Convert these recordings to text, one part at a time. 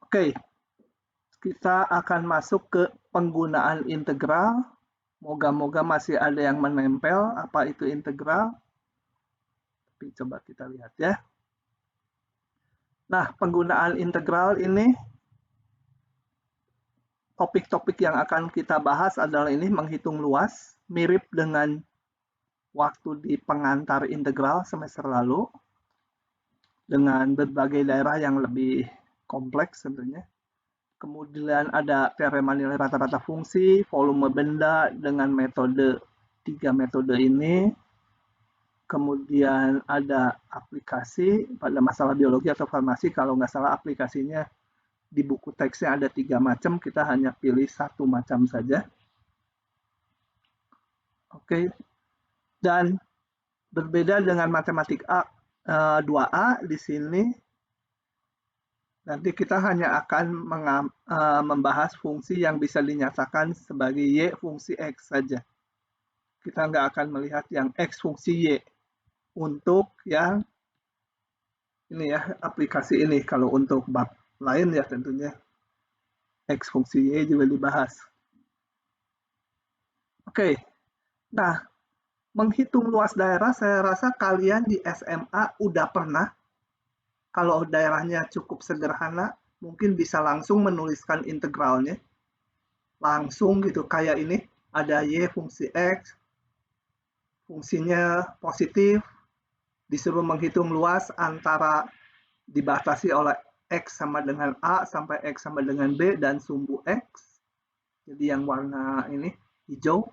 Oke, kita akan masuk ke penggunaan integral. Moga-moga masih ada yang menempel apa itu integral. Tapi coba kita lihat ya. Nah, penggunaan integral ini, topik-topik yang akan kita bahas adalah ini menghitung luas, mirip dengan waktu di pengantar integral semester lalu, dengan berbagai daerah yang lebih kompleks tentunya. Kemudian ada teorema nilai rata-rata fungsi, volume benda dengan tiga metode ini. Kemudian ada aplikasi pada masalah biologi atau farmasi, kalau nggak salah aplikasinya di buku teksnya ada 3 macam, kita hanya pilih 1 macam saja. Oke, dan berbeda dengan matematik 2A di sini, nanti kita hanya akan membahas fungsi yang bisa dinyatakan sebagai Y fungsi X saja. Kita nggak akan melihat yang X fungsi Y untuk yang ini ya, aplikasi ini. Kalau untuk bab lain ya tentunya X fungsi Y juga dibahas. Oke, nah menghitung luas daerah saya rasa kalian di SMA udah pernah. Kalau daerahnya cukup sederhana, mungkin bisa langsung menuliskan integralnya. Langsung gitu, kayak ini, ada Y fungsi X, fungsinya positif, disuruh menghitung luas antara dibatasi oleh X sama dengan A sampai X sama dengan B dan sumbu X. Jadi yang warna ini, hijau.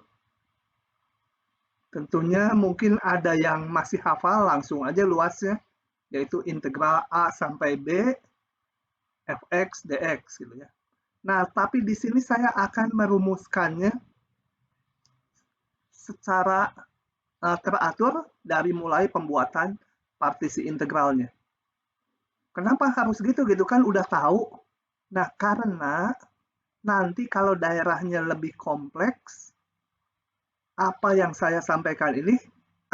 Tentunya mungkin ada yang masih hafal, langsung aja luasnya, yaitu integral A sampai B fx dx gitu ya. Nah, tapi di sini saya akan merumuskannya secara teratur dari mulai pembuatan partisi integralnya. Kenapa harus gitu? Gitu kan udah tahu. Nah, karena nanti kalau daerahnya lebih kompleks, apa yang saya sampaikan ini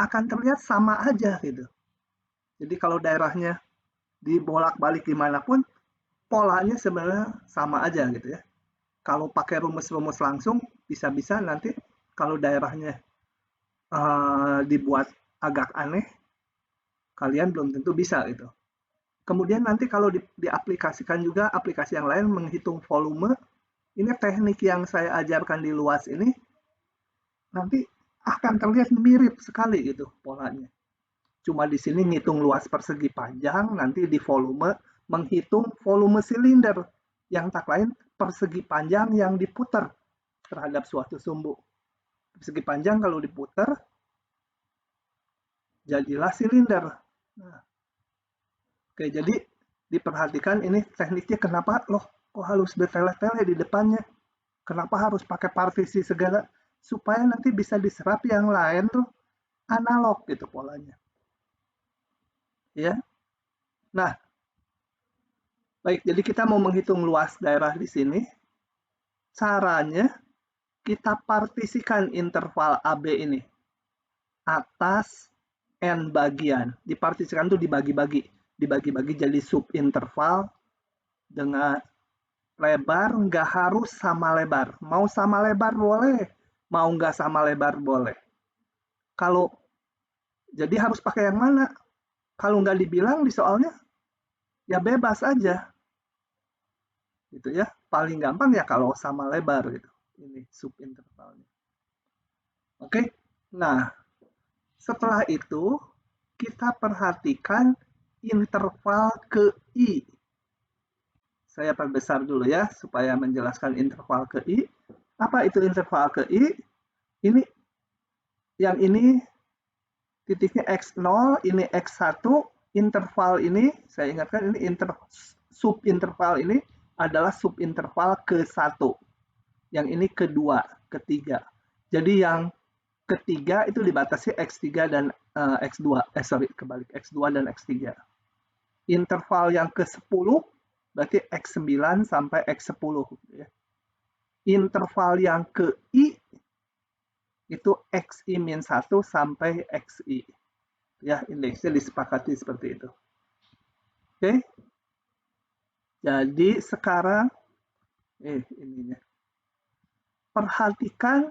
akan terlihat sama aja gitu. Jadi kalau daerahnya dibolak-balik gimana pun, polanya sebenarnya sama aja gitu ya. Kalau pakai rumus-rumus langsung, bisa-bisa nanti kalau daerahnya dibuat agak aneh, kalian belum tentu bisa gitu. Kemudian nanti kalau diaplikasikan juga aplikasi yang lain menghitung volume, ini teknik yang saya ajarkan di luas ini, nanti akan terlihat mirip sekali gitu polanya. Cuma di sini ngitung luas persegi panjang, nanti di volume menghitung volume silinder, yang tak lain persegi panjang yang diputar terhadap suatu sumbu. Persegi panjang kalau diputar, jadilah silinder. Nah, oke, jadi diperhatikan ini tekniknya kenapa loh kok harus bertele-tele di depannya. Kenapa harus pakai partisi segala? Supaya nanti bisa diserap yang lain tuh analog gitu polanya. Ya. Nah, baik, jadi kita mau menghitung luas daerah di sini. Caranya kita partisikan interval AB ini atas N bagian. Dipartisikan tuh dibagi-bagi. Dibagi-bagi jadi subinterval dengan lebar, nggak harus sama lebar. Mau sama lebar boleh, mau nggak sama lebar boleh. Kalau jadi harus pakai yang mana? Kalau nggak dibilang di soalnya, ya bebas aja. Gitu ya. Paling gampang ya kalau sama lebar gitu. Ini subintervalnya. Oke. Nah, setelah itu kita perhatikan interval ke I. Saya perbesar dulu ya supaya menjelaskan interval ke I. Apa itu interval ke I? Ini yang ini titiknya X0, ini X1, interval ini saya ingatkan ini subinterval ini adalah subinterval ke-1. Yang ini kedua, ketiga. Jadi yang ketiga itu dibatasi X3 dan X2. Kebalik, X2 dan X3. Interval yang ke-10 berarti X9 sampai X10. Ya. Interval yang ke-I itu XI-1 sampai XI. Ya, indeksnya disepakati seperti itu. Oke. Jadi sekarang, ininya. Perhatikan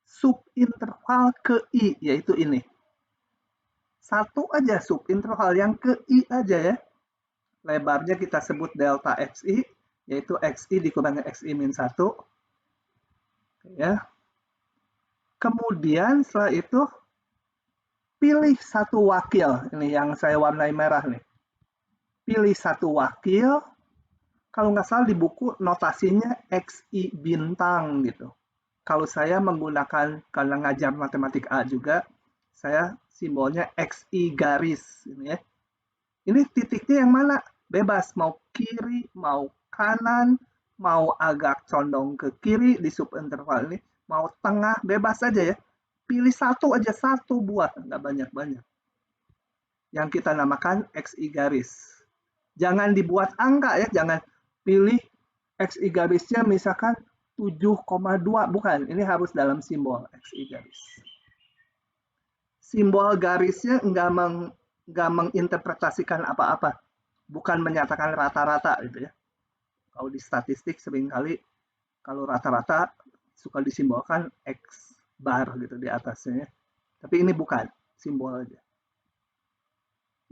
subinterval ke I, yaitu ini. Satu aja subinterval yang ke I aja ya. Lebarnya kita sebut delta XI, yaitu XI dikurangi XI min 1. Ya. Kemudian setelah itu, pilih satu wakil. Ini yang saya warnai merah nih. Pilih satu wakil. Kalau nggak salah di buku notasinya XI bintang gitu. Kalau saya menggunakan, karena ngajar matematik A juga, saya simbolnya XI garis. Ini ya. Ini titiknya yang mana? Bebas, mau kiri, mau kanan, mau agak condong ke kiri di subinterval ini, mau tengah, bebas aja ya. Pilih satu aja, satu buah, nggak banyak-banyak. Yang kita namakan XI garis. Jangan dibuat angka ya, jangan pilih XI garisnya misalkan 7,2, bukan. Ini harus dalam simbol XI garis. Simbol garisnya nggak menginterpretasikan apa-apa, bukan menyatakan rata-rata gitu ya. Kalau di statistik seringkali kalau rata-rata suka disimbolkan X bar gitu di atasnya. Tapi ini bukan, simbol aja.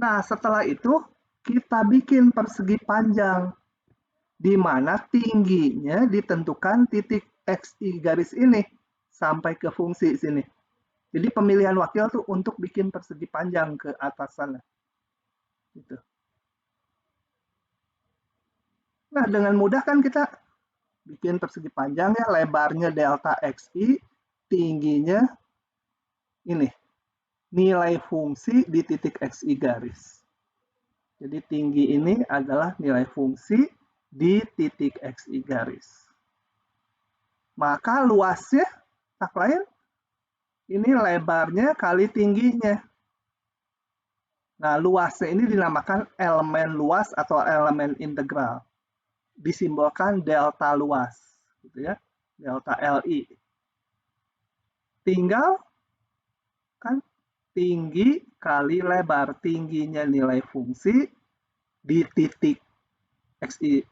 Nah, setelah itu kita bikin persegi panjang di mana tingginya ditentukan titik XI garis ini sampai ke fungsi sini. Jadi pemilihan wakil tuh untuk bikin persegi panjang ke atas sana. Gitu. Nah, dengan mudah kan kita bikin persegi panjang ya, lebarnya delta XI, tingginya ini, nilai fungsi di titik XI garis. Jadi tinggi ini adalah nilai fungsi di titik XI garis. Maka luasnya, tak lain, ini lebarnya kali tingginya. Nah, luasnya ini dinamakan elemen luas atau elemen integral. Disimbolkan delta luas, gitu ya, delta Li. Tinggal kan tinggi kali lebar, tingginya nilai fungsi di titik XI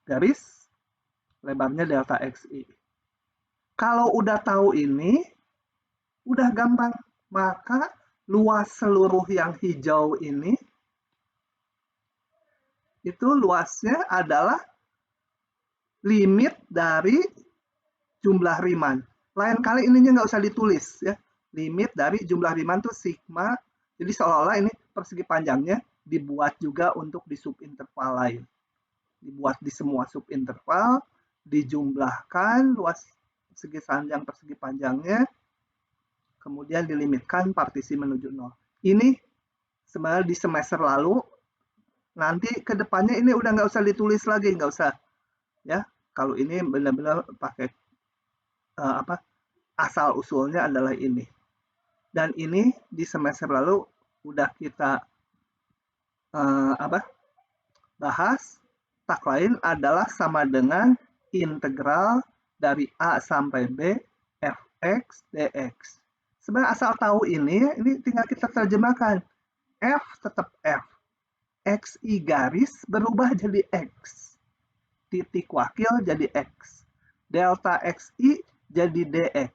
garis, lebarnya delta XI. Kalau udah tahu ini, udah gampang. Maka luas seluruh yang hijau ini, itu luasnya adalah limit dari jumlah Riemann. Lain kali ininya nggak usah ditulis ya. Limit dari jumlah Riemann itu sigma. Jadi seolah-olah ini persegi panjangnya dibuat juga untuk di subinterval lain. Dibuat di semua subinterval, dijumlahkan luas segi panjang persegi panjangnya, kemudian dilimitkan partisi menuju 0. Ini sebenarnya di semester lalu, nanti ke depannya ini udah nggak usah ditulis lagi, nggak usah ya. Kalau ini benar-benar pakai asal usulnya adalah ini. Dan ini di semester lalu udah kita bahas. Tak lain adalah sama dengan integral dari A sampai B fx dx. Sebenarnya asal tahu ini tinggal kita terjemahkan. F tetap F. XI garis berubah jadi X. Titik wakil jadi X. Delta XI jadi DX.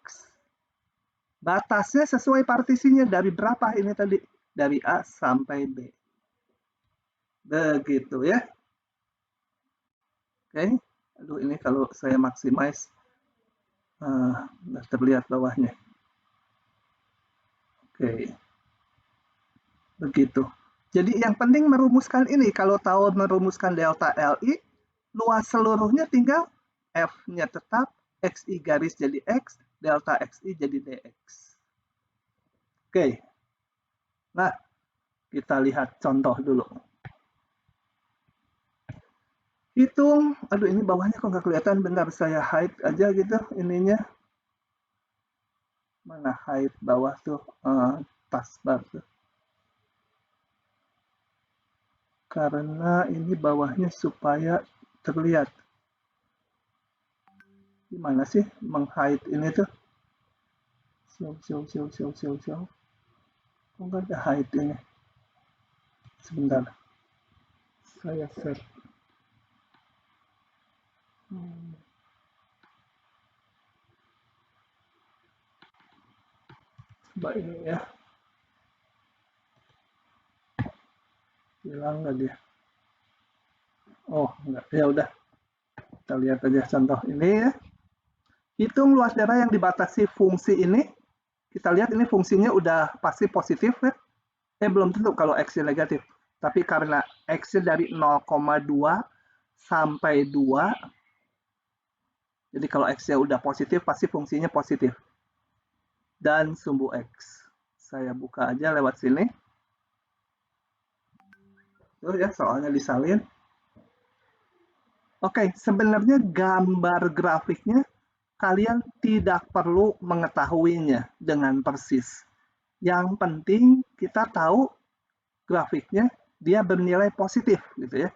Batasnya sesuai partisinya dari berapa ini tadi? Dari A sampai B. Begitu ya. Oke. Aduh, ini kalau saya maximize terlihat bawahnya. Oke. Begitu. Jadi yang penting merumuskan ini. Kalau tahu merumuskan delta Li, luas seluruhnya tinggal F-nya tetap, XI garis jadi X, delta XI jadi DX. Oke. Nah, kita lihat contoh dulu. Hitung, aduh ini bawahnya kok nggak kelihatan, bentar saya hide aja gitu ininya. Mana hide bawah tuh, taskbar tuh. Karena ini bawahnya supaya terlihat. Gimana sih meng-hide ini tuh? Siau. Kok nggak ada hide ini? Sebentar. Saya set. Coba ini ya. Hilang nggak dia? Oh, enggak. Ya udah. Kita lihat aja contoh ini ya. Hitung luas daerah yang dibatasi fungsi ini. Kita lihat ini fungsinya udah pasti positif ya. Belum tentu kalau X-nya negatif. Tapi karena X-nya dari 0,2 sampai 2, jadi kalau X-nya udah positif, pasti fungsinya positif. Dan sumbu X. Saya buka aja lewat sini. Tuh ya, soalnya disalin. Oke, sebenarnya gambar grafiknya kalian tidak perlu mengetahuinya dengan persis. Yang penting kita tahu grafiknya dia bernilai positif gitu ya.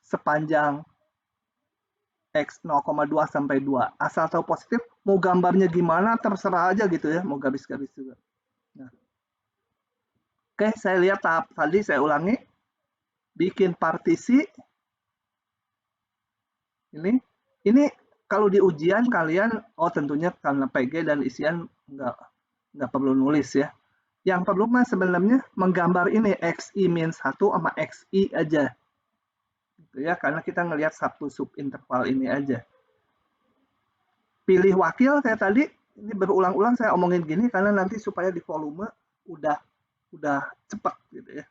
Sepanjang X 0,2 sampai 2. Asal tahu positif, mau gambarnya gimana terserah aja gitu ya, mau garis-garis juga. Nah. Oke, saya lihat tahap tadi, saya ulangi. Bikin partisi. Ini kalau di ujian kalian, tentunya karena PG dan isian nggak perlu nulis ya. Yang perlu mah sebenarnya menggambar ini XI-1 sama XI aja. Gitu ya, karena kita ngelihat satu subinterval ini aja. Pilih wakil kayak tadi, ini berulang-ulang saya omongin gini karena nanti supaya di volume udah cepat gitu ya.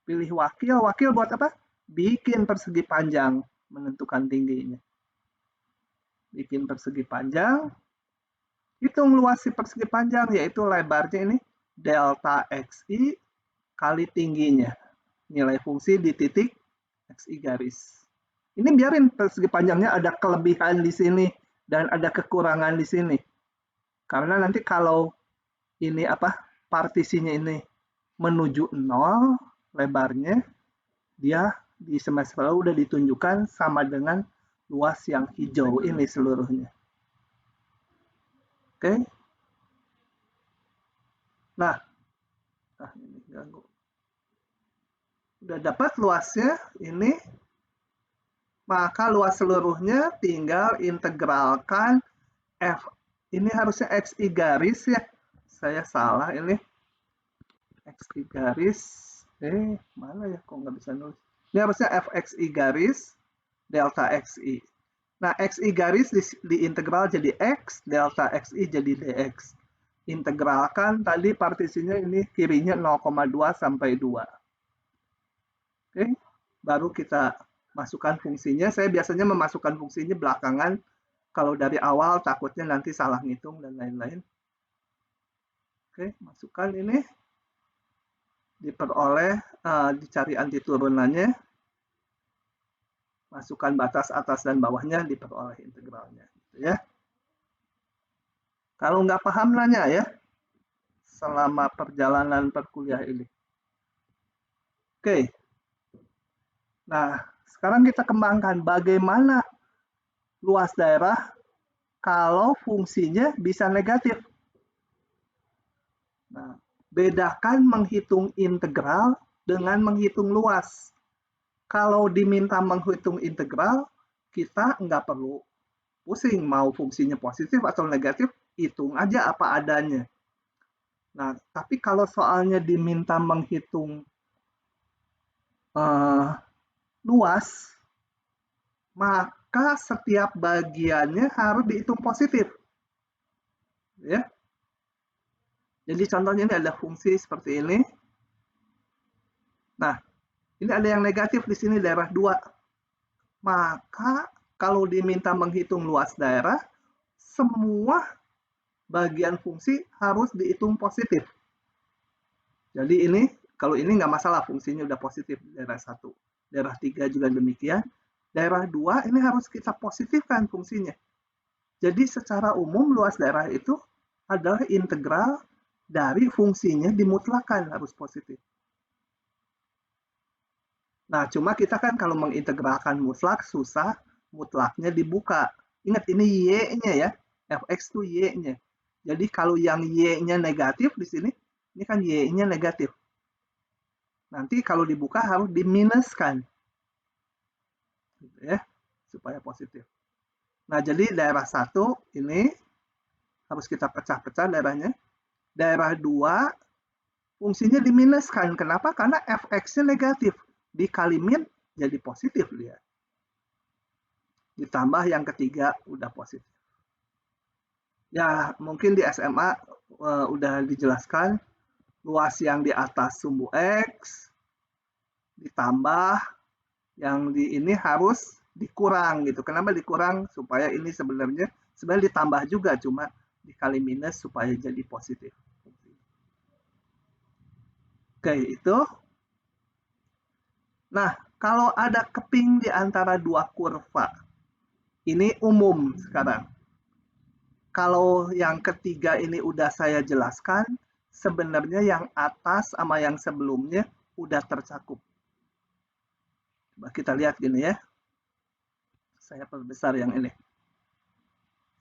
Pilih wakil buat apa? Bikin persegi panjang, menentukan tingginya. Bikin persegi panjang, hitung luas si persegi panjang, yaitu lebarnya ini delta XI kali tingginya. Nilai fungsi di titik XI garis. Ini biarin persegi panjangnya ada kelebihan di sini dan ada kekurangan di sini. Karena nanti kalau ini partisinya ini menuju 0 lebarnya, dia di semester lalu udah ditunjukkan sama dengan luas yang hijau ini seluruhnya. Oke. Nah, ini ganggu. Udah dapat luasnya ini, maka luas seluruhnya tinggal integralkan F. Ini harusnya XI garis ya. Saya salah ini. XI garis. Mana ya? Kok nggak bisa nulis? Ini harusnya FXI garis delta XI. Nah, XI garis diintegral jadi X, delta XI jadi DX. Integralkan tadi partisinya ini kirinya 0,2 sampai 2. Oke, baru kita masukkan fungsinya. Saya biasanya memasukkan fungsinya belakangan. Kalau dari awal takutnya nanti salah ngitung dan lain-lain. Oke, masukkan ini. Diperoleh, dicari anti turunannya. Masukkan batas atas dan bawahnya, diperoleh integralnya. Gitu ya. Kalau nggak paham nanya ya, selama perjalanan perkuliah ini. Oke. Nah, sekarang kita kembangkan bagaimana luas daerah kalau fungsinya bisa negatif. Nah, bedakan menghitung integral dengan menghitung luas. Kalau diminta menghitung integral, kita nggak perlu pusing mau fungsinya positif atau negatif, hitung aja apa adanya. Nah, tapi kalau soalnya diminta menghitung luas, maka setiap bagiannya harus dihitung positif. Ya. Jadi contohnya ini ada fungsi seperti ini. Nah, ini ada yang negatif di sini daerah 2. Maka kalau diminta menghitung luas daerah, semua bagian fungsi harus dihitung positif. Jadi ini, kalau ini nggak masalah, fungsinya udah positif daerah 1. Daerah 3 juga demikian. Daerah 2 ini harus kita positifkan fungsinya. Jadi secara umum luas daerah itu adalah integral dari fungsinya dimutlakan harus positif. Nah, cuma kita kan kalau mengintegralkan mutlak susah, mutlaknya dibuka. Ingat ini Y-nya ya, fx itu Y-nya. Jadi kalau yang Y-nya negatif di sini, ini kan Y-nya negatif. Nanti kalau dibuka harus diminuskan. Gitu ya. supaya positif. Nah, jadi daerah 1 ini harus kita pecah-pecah daerahnya. Daerah 2 fungsinya diminuskan. Kenapa? Karena fx-nya negatif. Dikali min jadi positif dia. Ditambah yang ketiga udah positif. Ya, mungkin di SMA udah dijelaskan luas yang di atas sumbu X ditambah yang di ini harus dikurang gitu. Kenapa dikurang? Supaya ini sebenarnya ditambah juga, cuma dikali minus supaya jadi positif. Oke, itu. Nah, kalau ada keping di antara dua kurva, ini umum sekarang. Kalau yang ketiga ini udah saya jelaskan, sebenarnya yang atas sama yang sebelumnya udah tercakup. Coba kita lihat gini ya. Saya perbesar yang ini.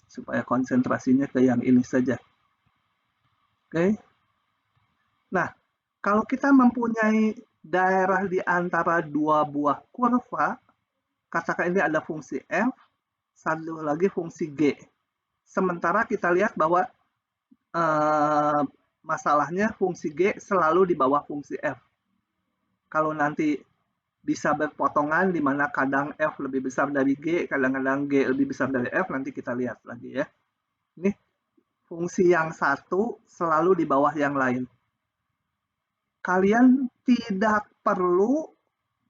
Supaya konsentrasinya ke yang ini saja. Oke. Nah, kalau kita mempunyai daerah di antara dua buah kurva, katakan ini ada fungsi f, satu lagi fungsi g. Sementara kita lihat bahwa masalahnya fungsi g selalu di bawah fungsi f. Kalau nanti bisa berpotongan di mana kadang f lebih besar dari g, kadang-kadang g lebih besar dari f, nanti kita lihat lagi ya. Ini fungsi yang satu selalu di bawah yang lain. Kalian tidak perlu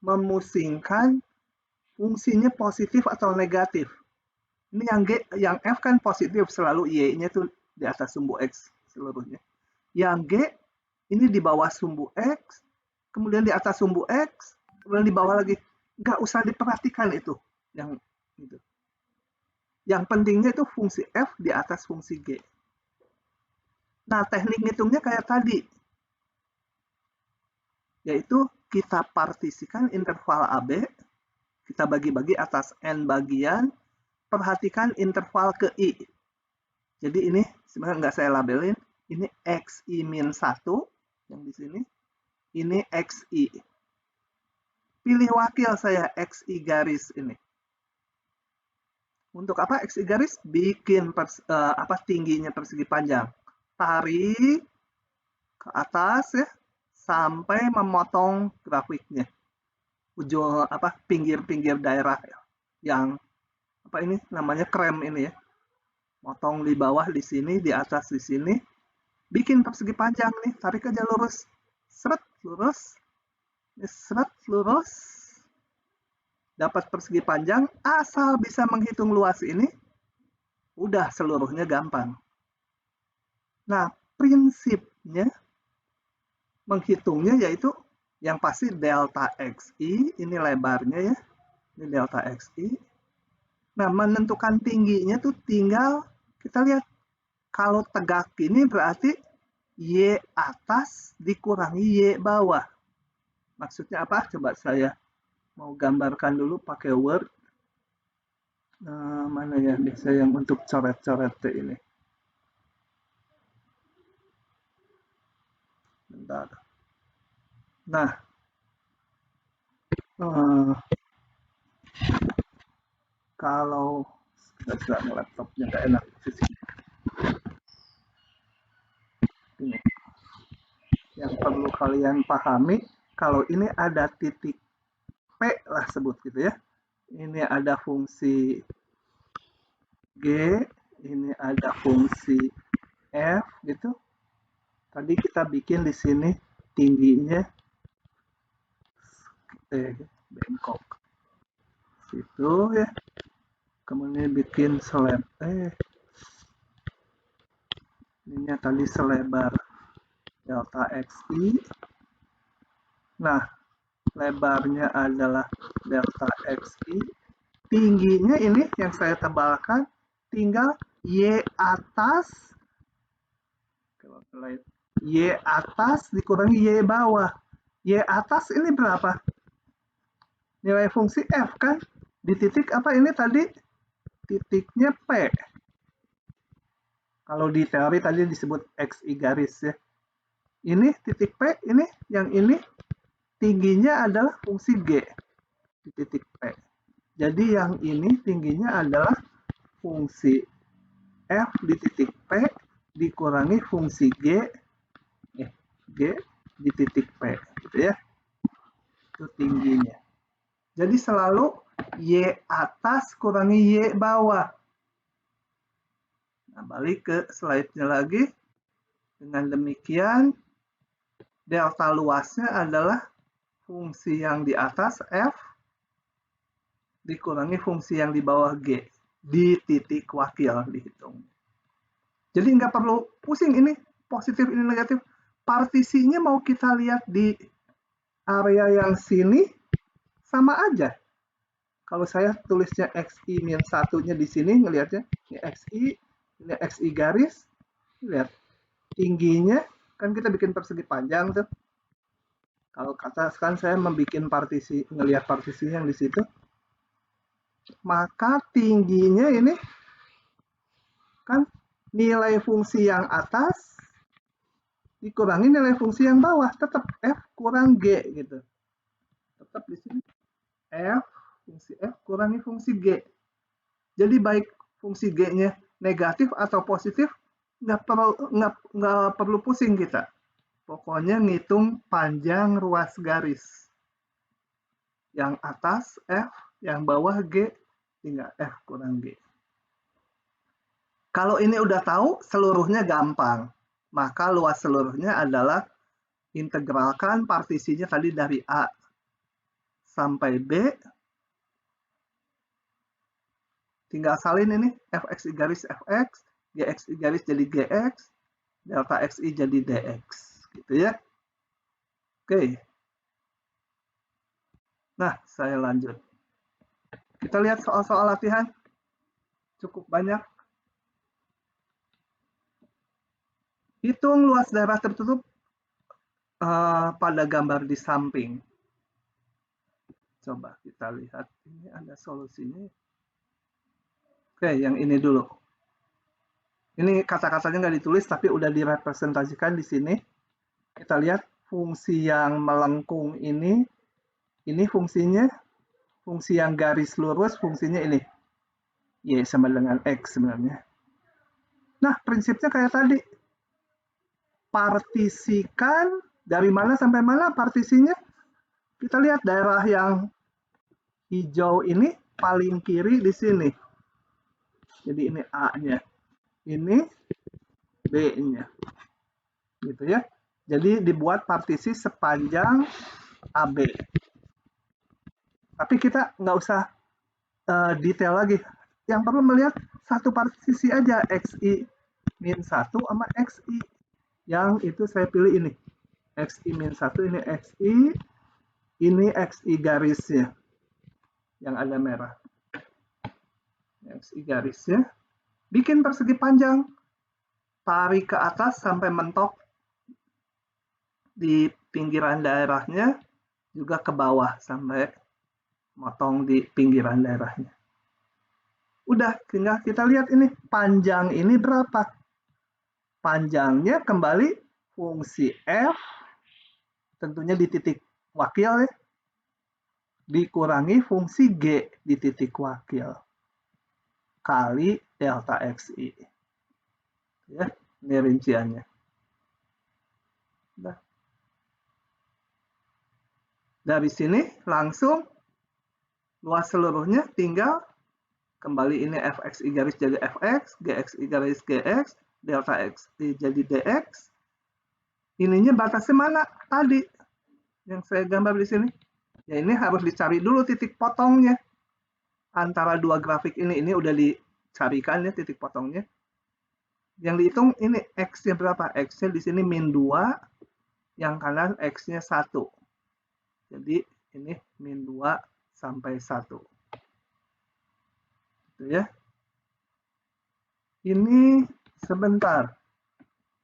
memusingkan fungsinya positif atau negatif. Ini yang f kan positif, selalu y-nya tuh di atas sumbu x seluruhnya. Yang g ini di bawah sumbu x, kemudian di atas sumbu x, kemudian di bawah lagi. Nggak usah diperhatikan itu. Yang pentingnya itu fungsi f di atas fungsi g. Nah, teknik ngitungnya kayak tadi. Yaitu kita partisikan interval AB, kita bagi-bagi atas n bagian, perhatikan interval ke i. Jadi ini sebenarnya nggak saya labelin, ini xi min 1 yang di sini, ini xi. Pilih wakil saya xi garis ini. Untuk apa xi garis? Bikin tingginya persegi panjang. Tarik ke atas ya, sampai memotong grafiknya. Ujung pinggir-pinggir daerah yang ini namanya krem ini ya. Motong di bawah di sini, di atas di sini. Bikin persegi panjang nih, tarik aja lurus. Seret, lurus. Seret, lurus. Dapat persegi panjang, asal bisa menghitung luas ini, udah seluruhnya gampang. Nah, prinsipnya menghitungnya yaitu yang pasti delta xi, ini lebarnya ya, ini delta xi. Nah, menentukan tingginya tuh tinggal kita lihat, kalau tegak ini berarti y atas dikurangi y bawah. Maksudnya apa? Coba saya mau gambarkan dulu pakai Word. Mana ya biasa yang untuk coret-coret ini. Bentar. Nah, kalau laptopnya nggak enak ini. Yang perlu kalian pahami, kalau ini ada titik P lah sebut gitu ya. Ini ada fungsi G, ini ada fungsi F gitu. Tadi kita bikin di sini tingginya bengkok. Situ ya. Kemudian bikin ininya tadi selebar delta xi. Nah, lebarnya adalah delta xi. Tingginya ini yang saya tebalkan tinggal y atas dikurangi y bawah. Y atas ini berapa? Nilai fungsi f kan? Di titik apa ini tadi? Titiknya P. Kalau di teori tadi disebut xi garis ya. Ini titik P, ini yang ini tingginya adalah fungsi G di titik P. Jadi yang ini tingginya adalah fungsi F di titik P dikurangi fungsi G di titik P, gitu ya. Itu tingginya. Jadi selalu Y atas kurangi Y bawah. Nah, balik ke slide-nya lagi. Dengan demikian, delta luasnya adalah fungsi yang di atas F dikurangi fungsi yang di bawah G di titik wakil dihitung. Jadi nggak perlu pusing ini positif, ini negatif. Partisinya mau kita lihat di area yang sini, sama aja. Kalau saya tulisnya XI min 1-nya di sini, ngelihatnya ini XI, ini XI garis, lihat tingginya, kan kita bikin persegi panjang tuh. Kalau katakan saya membuat partisi, ngelihat partisinya yang di situ, maka tingginya ini kan nilai fungsi yang atas dikurangi nilai fungsi yang bawah, tetap F kurang G gitu. Tetap di sini fungsi F kurangi fungsi G. Jadi baik fungsi G-nya negatif atau positif, nggak perlu pusing kita. Pokoknya ngitung panjang ruas garis. Yang atas F, yang bawah G, tinggal F kurang G. Kalau ini udah tahu, seluruhnya gampang. Maka luas seluruhnya adalah integralkan partisinya tadi dari A sampai B. Tinggal salin ini, Fxi garis Fx, Gxi garis jadi Gx, delta Xi jadi Dx. Gitu ya. Oke. Nah, saya lanjut. Kita lihat soal-soal latihan. Cukup banyak. Hitung luas daerah tertutup pada gambar di samping. Coba kita lihat. Ini ada solusinya. Oke, yang ini dulu. Ini kata-katanya nggak ditulis, tapi udah direpresentasikan di sini. Kita lihat fungsi yang melengkung ini fungsinya, fungsi yang garis lurus, fungsinya ini. Y sama dengan X sebenarnya. Nah, prinsipnya kayak tadi. Partisikan dari mana sampai mana partisinya? Kita lihat daerah yang hijau ini paling kiri di sini. Jadi ini A-nya. Ini B-nya. Gitu ya. Jadi dibuat partisi sepanjang AB. Tapi kita nggak usah detail lagi. Yang perlu melihat satu partisi aja, XI min 1 sama XI. Yang itu saya pilih ini. XI min 1, ini XI. Ini XI garisnya. Yang ada merah. XI garisnya. Bikin persegi panjang. Tarik ke atas sampai mentok di pinggiran daerahnya. Juga ke bawah sampai motong di pinggiran daerahnya. Udah, tinggal kita lihat ini. Panjang ini berapa? Panjangnya kembali fungsi F. Tentunya di titik wakil ya. Dikurangi fungsi G di titik wakil. Kali delta Xi. Ya, ini rinciannya. Nah. Dari sini langsung luas seluruhnya tinggal kembali ini Fxi garis jadi Fx, Gxi garis Gx, delta Xi jadi Dx. Ininya batasnya mana? Tadi yang saya gambar di sini. Ya ini harus dicari dulu titik potongnya. Antara dua grafik ini udah dicarikan ya titik potongnya. Yang dihitung ini X-nya berapa? X-nya di sini min 2, yang kanan X-nya 1. Jadi ini min 2 sampai 1. Gitu ya. Ini sebentar.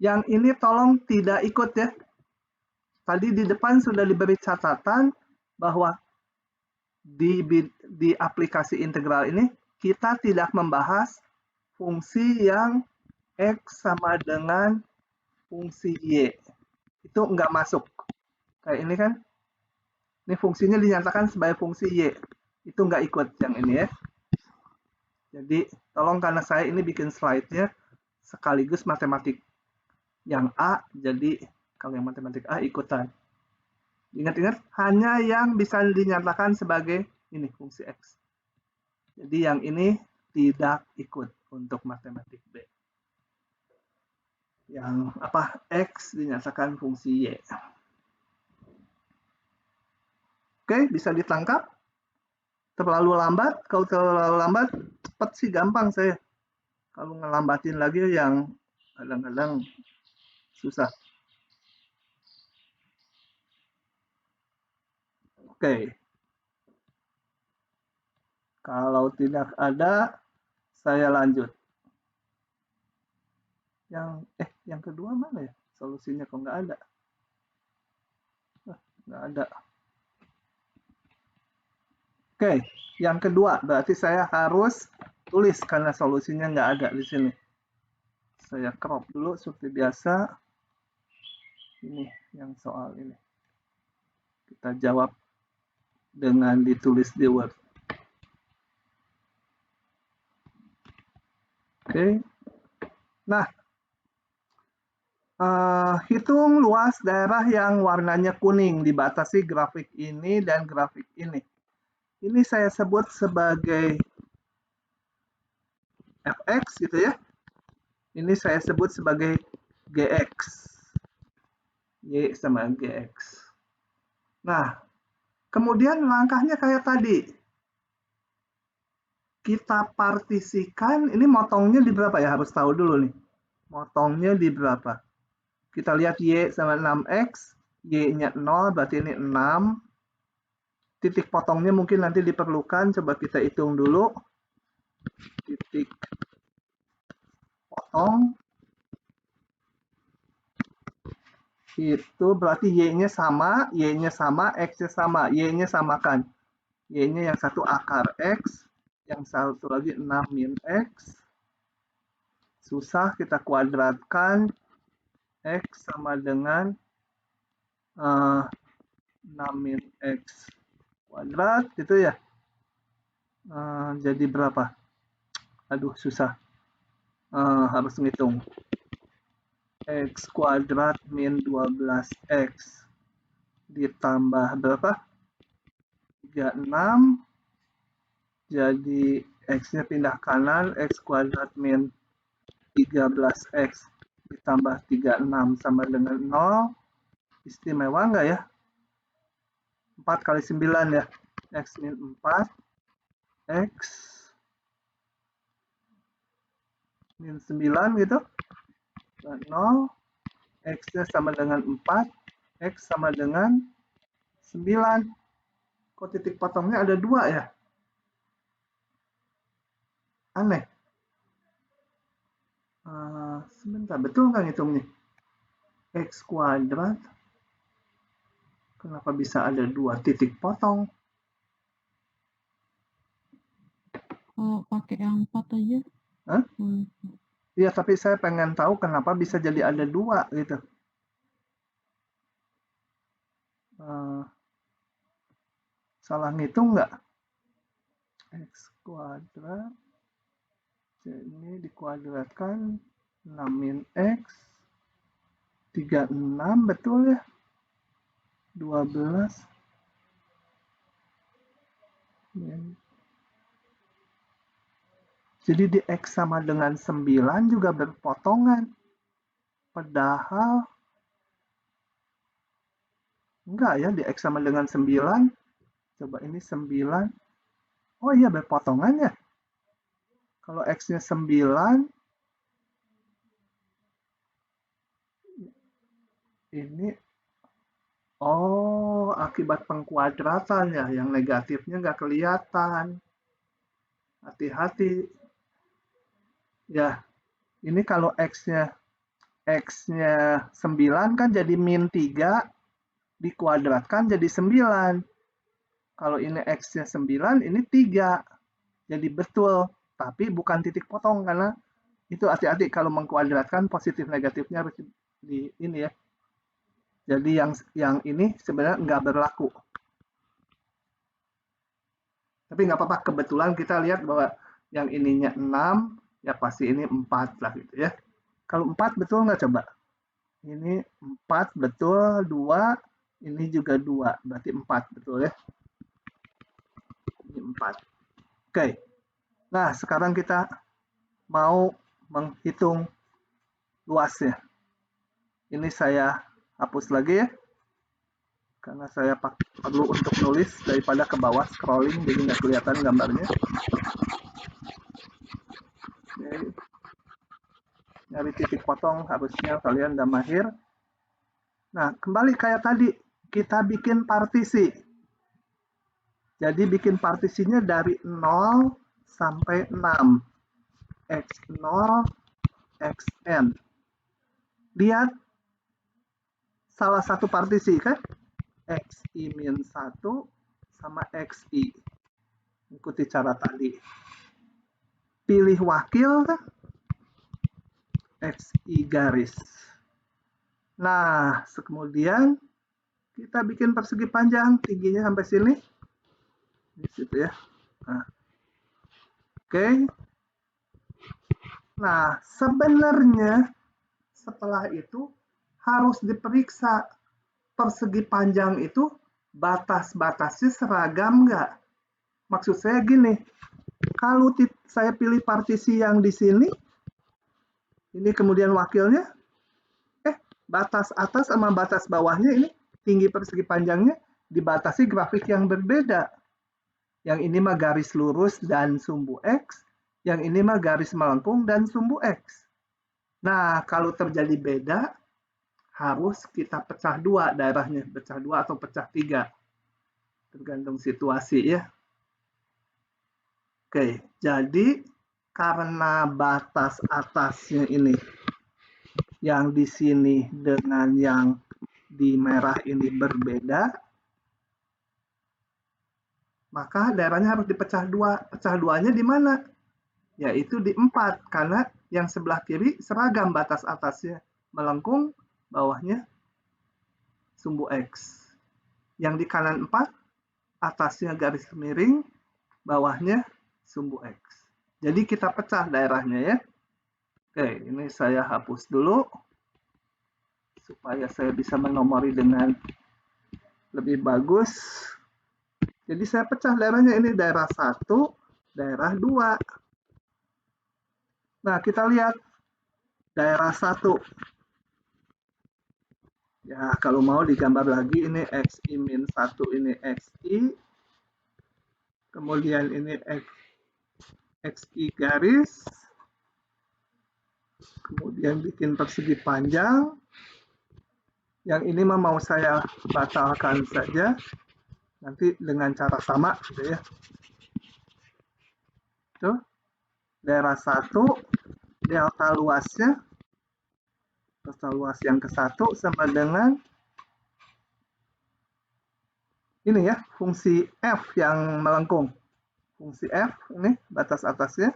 Yang ini tolong tidak ikut ya. Tadi di depan sudah diberi catatan bahwa di aplikasi integral ini kita tidak membahas fungsi yang X sama dengan fungsi Y. Itu nggak masuk. Kayak ini kan. Ini fungsinya dinyatakan sebagai fungsi Y. itu nggak ikut yang ini ya. Jadi tolong, karena saya ini bikin slide-nya sekaligus matematik yang A, jadi kalau yang matematik A ikutan. Ingat-ingat, hanya yang bisa dinyatakan sebagai ini fungsi X. Jadi yang ini tidak ikut untuk matematik B. Yang apa? X dinyatakan fungsi Y. Oke, bisa ditangkap? Terlalu lambat? Kalau terlalu lambat, cepat sih gampang saya. Kalau ngelambatin lagi yang kadang-kadang susah. Oke. Kalau tidak ada, saya lanjut. Yang kedua mana ya? Solusinya kok nggak ada? Nggak ada. Oke, yang kedua berarti saya harus tulis karena solusinya nggak ada di sini. Saya crop dulu seperti biasa. Ini yang soal ini. Kita jawab dengan ditulis di Word. Oke. Nah, hitung luas daerah yang warnanya kuning dibatasi grafik ini dan grafik ini. Ini saya sebut sebagai fx gitu ya. Ini saya sebut sebagai gx. Y sama gx. Nah, kemudian langkahnya kayak tadi. Kita partisikan, ini motongnya di berapa ya? Harus tahu dulu nih. Motongnya di berapa? Kita lihat Y sama 6X, Y-nya 0, berarti ini 6. Titik potongnya mungkin nanti diperlukan, coba kita hitung dulu. Titik potong. Itu berarti Y-nya sama, X-nya sama. Y-nya samakan. Y-nya yang satu akar X, yang satu lagi 6 min X. Susah, kita kuadratkan. X sama dengan 6 min X kuadrat gitu ya. Jadi berapa? Aduh, susah. Harus ngitung. X kuadrat min 12X ditambah berapa? 36. Jadi X-nya pindah kanan, X kuadrat min 13X ditambah 36 sama dengan 0. Istimewa nggak ya? 4 kali 9 ya. X min 4. X min 9 gitu. 0. X-nya sama dengan 4. X sama dengan 9. Kok titik potongnya ada 2 ya? Aneh. Sebentar, betul nggak ngitungnya? X kuadrat. Kenapa bisa ada 2 titik potong? Kalau pakai yang 4 aja. Hah? Iya, tapi saya pengen tahu kenapa bisa jadi ada 2 gitu. Salah ngitung nggak? X kuadrat. Ini dikuadratkan 6 min X. 36 betul ya? 12 min. Jadi di X sama dengan 9 juga berpotongan. Padahal enggak ya, di X sama dengan 9. Coba ini 9. Oh iya, berpotongan ya. Kalau X-nya 9, ini akibat pengkuadratan ya, yang negatifnya nggak kelihatan. Hati-hati. Ya, ini kalau X-nya 9 kan jadi min 3, dikuadratkan jadi 9. Kalau ini X-nya 9, ini 3. Jadi betul, tapi bukan titik potong karena itu hati-hati kalau mengkuadratkan positif negatifnya harus di ini ya. Jadi yang ini sebenarnya nggak berlaku. Tapi nggak apa-apa, kebetulan kita lihat bahwa yang ininya 6, ya pasti ini 4 lah gitu ya. Kalau 4 betul nggak coba? Ini 4 betul, 2, ini juga 2, berarti 4 betul ya. Ini 4. Oke, nah sekarang kita mau menghitung luasnya. Ini saya hapus lagi ya, karena saya perlu untuk nulis daripada ke bawah scrolling, jadi nggak kelihatan gambarnya. Oke. Nyari titik potong harusnya kalian udah mahir. Nah, kembali kayak tadi, kita bikin partisi. Jadi bikin partisinya dari 0 sampai 6. X0, Xn. Lihat salah satu partisi kan? Xi-1 sama Xi. Ikuti cara tadi. Pilih wakil kan? Xi garis. Nah, kemudian kita bikin persegi panjang, tingginya sampai sini. Di situ ya. Nah. Oke. Nah, sebenarnya setelah itu harus diperiksa persegi panjang itu batas-batasnya seragam nggak? Maksud saya gini, kalau saya pilih partisi yang di sini, ini kemudian wakilnya, batas atas sama batas bawahnya ini tinggi persegi panjangnya dibatasi grafik yang berbeda. Yang ini mah garis lurus dan sumbu X, yang ini mah garis melengkung dan sumbu X. Nah, kalau terjadi beda, harus kita pecah dua daerahnya, pecah dua atau pecah tiga. Tergantung situasi ya. Oke, jadi karena batas atasnya ini yang di sini dengan yang di merah ini berbeda, maka daerahnya harus dipecah dua. Pecah duanya di mana? Yaitu di 4, karena yang sebelah kiri seragam batas atasnya melengkung, bawahnya sumbu X. Yang di kanan 4, atasnya garis miring, bawahnya sumbu X. Jadi kita pecah daerahnya ya. Oke, ini saya hapus dulu supaya saya bisa menomori dengan lebih bagus. Jadi saya pecah daerahnya, ini daerah 1, daerah 2. Nah, kita lihat daerah 1. Ya, kalau mau digambar lagi, ini Xi-1, ini Xi. Kemudian ini Xi garis. Kemudian bikin persegi panjang. Yang ini mau saya batalkan saja. Nanti dengan cara sama gitu ya. Tuh, daerah 1, delta luasnya, delta luas yang ke-1 sama dengan ini ya, fungsi F yang melengkung. Fungsi F, ini batas atasnya.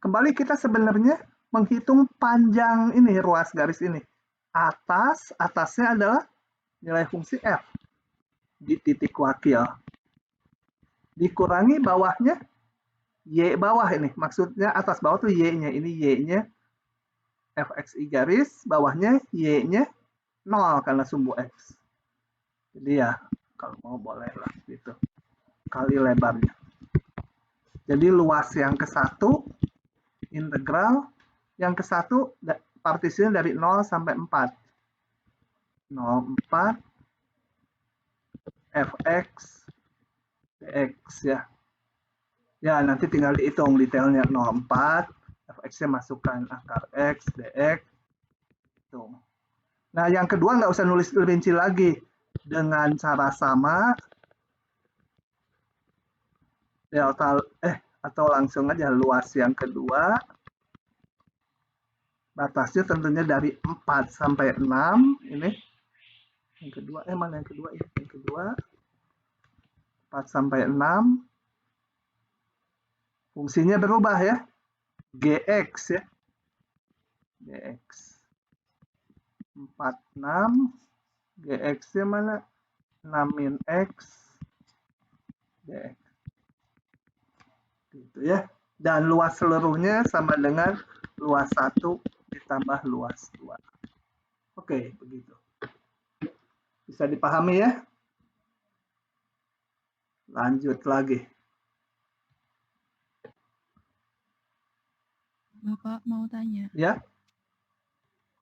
Kembali kita sebenarnya menghitung panjang ini, ruas garis ini. Atasnya adalah nilai fungsi F di titik wakil. Dikurangi bawahnya, Y bawah ini. Maksudnya atas bawah tuh Y-nya. Ini Y-nya Fxi garis, bawahnya Y-nya 0 karena sumbu X. Jadi ya, kalau mau boleh lah gitu. Kali lebarnya. Jadi luas yang ke-1, integral, yang ke-1 partisinya dari 0 sampai 4. 0,4 Fx dx ya. Ya, nanti tinggal dihitung detailnya 0,4, Fx-nya masukkan akar X, dx. Tuh. Nah, yang kedua nggak usah nulis rinci lagi. Dengan cara sama, delta, atau langsung aja luas yang kedua, batasnya tentunya dari 4 sampai 6, ini. Yang kedua, mana yang kedua? Yang kedua, 4 sampai 6. Fungsinya berubah ya. Gx ya. Gx. 46. Gx-nya mana? 6 min X. Dx. Gitu ya. Dan luas seluruhnya sama dengan luas 1 ditambah luas 2. Oke, begitu. Bisa dipahami ya? Lanjut lagi. Bapak mau tanya. Ya.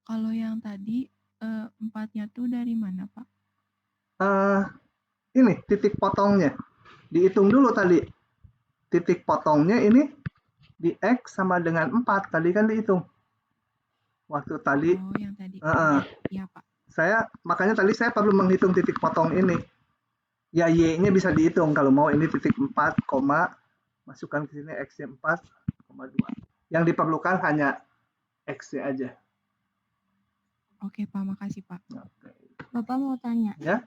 Kalau yang tadi 4-nya tuh dari mana, Pak? Ini titik potongnya. Dihitung dulu tadi. Titik potongnya ini di X sama dengan 4. Tadi kan dihitung. Waktu tadi. Oh, yang tadi. Iya, Pak. Makanya tadi saya perlu menghitung titik potong ini. Ya, Y-nya bisa dihitung. Kalau mau ini titik 4, masukkan ke sini X-nya 4,2. Yang diperlukan hanya X-nya aja. Oke, Pak. Makasih, Pak. Oke. Bapak mau tanya. Ya.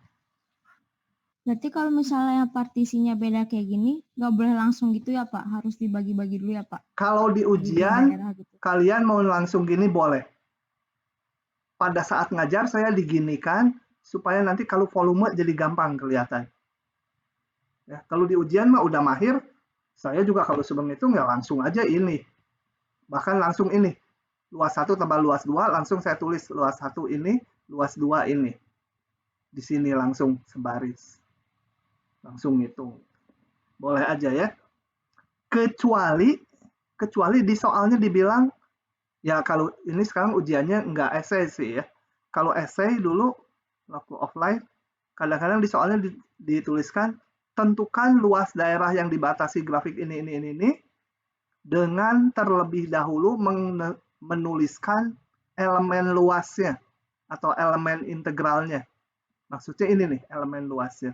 Berarti kalau misalnya partisinya beda kayak gini, nggak boleh langsung gitu ya Pak? Harus dibagi-bagi dulu ya Pak? Kalau di ujian, gitu. kalian mau langsung gini boleh. Pada saat ngajar saya diginikan, supaya nanti kalau volume jadi gampang kelihatan. Ya, kalau di ujian mah udah mahir, saya juga kalau sebelum itu nggak langsung aja ini. Bahkan langsung ini. Luas 1 tambah luas 2, langsung saya tulis luas 1 ini, luas 2 ini. Di sini langsung sebaris. Langsung hitung. Boleh aja ya. Kecuali di soalnya dibilang, ya kalau ini sekarang ujiannya nggak esai sih ya. Kalau esai dulu, waktu offline, kadang-kadang di soalnya dituliskan, tentukan luas daerah yang dibatasi grafik ini, dengan terlebih dahulu menuliskan elemen luasnya atau elemen integralnya. Maksudnya ini nih, elemen luasnya.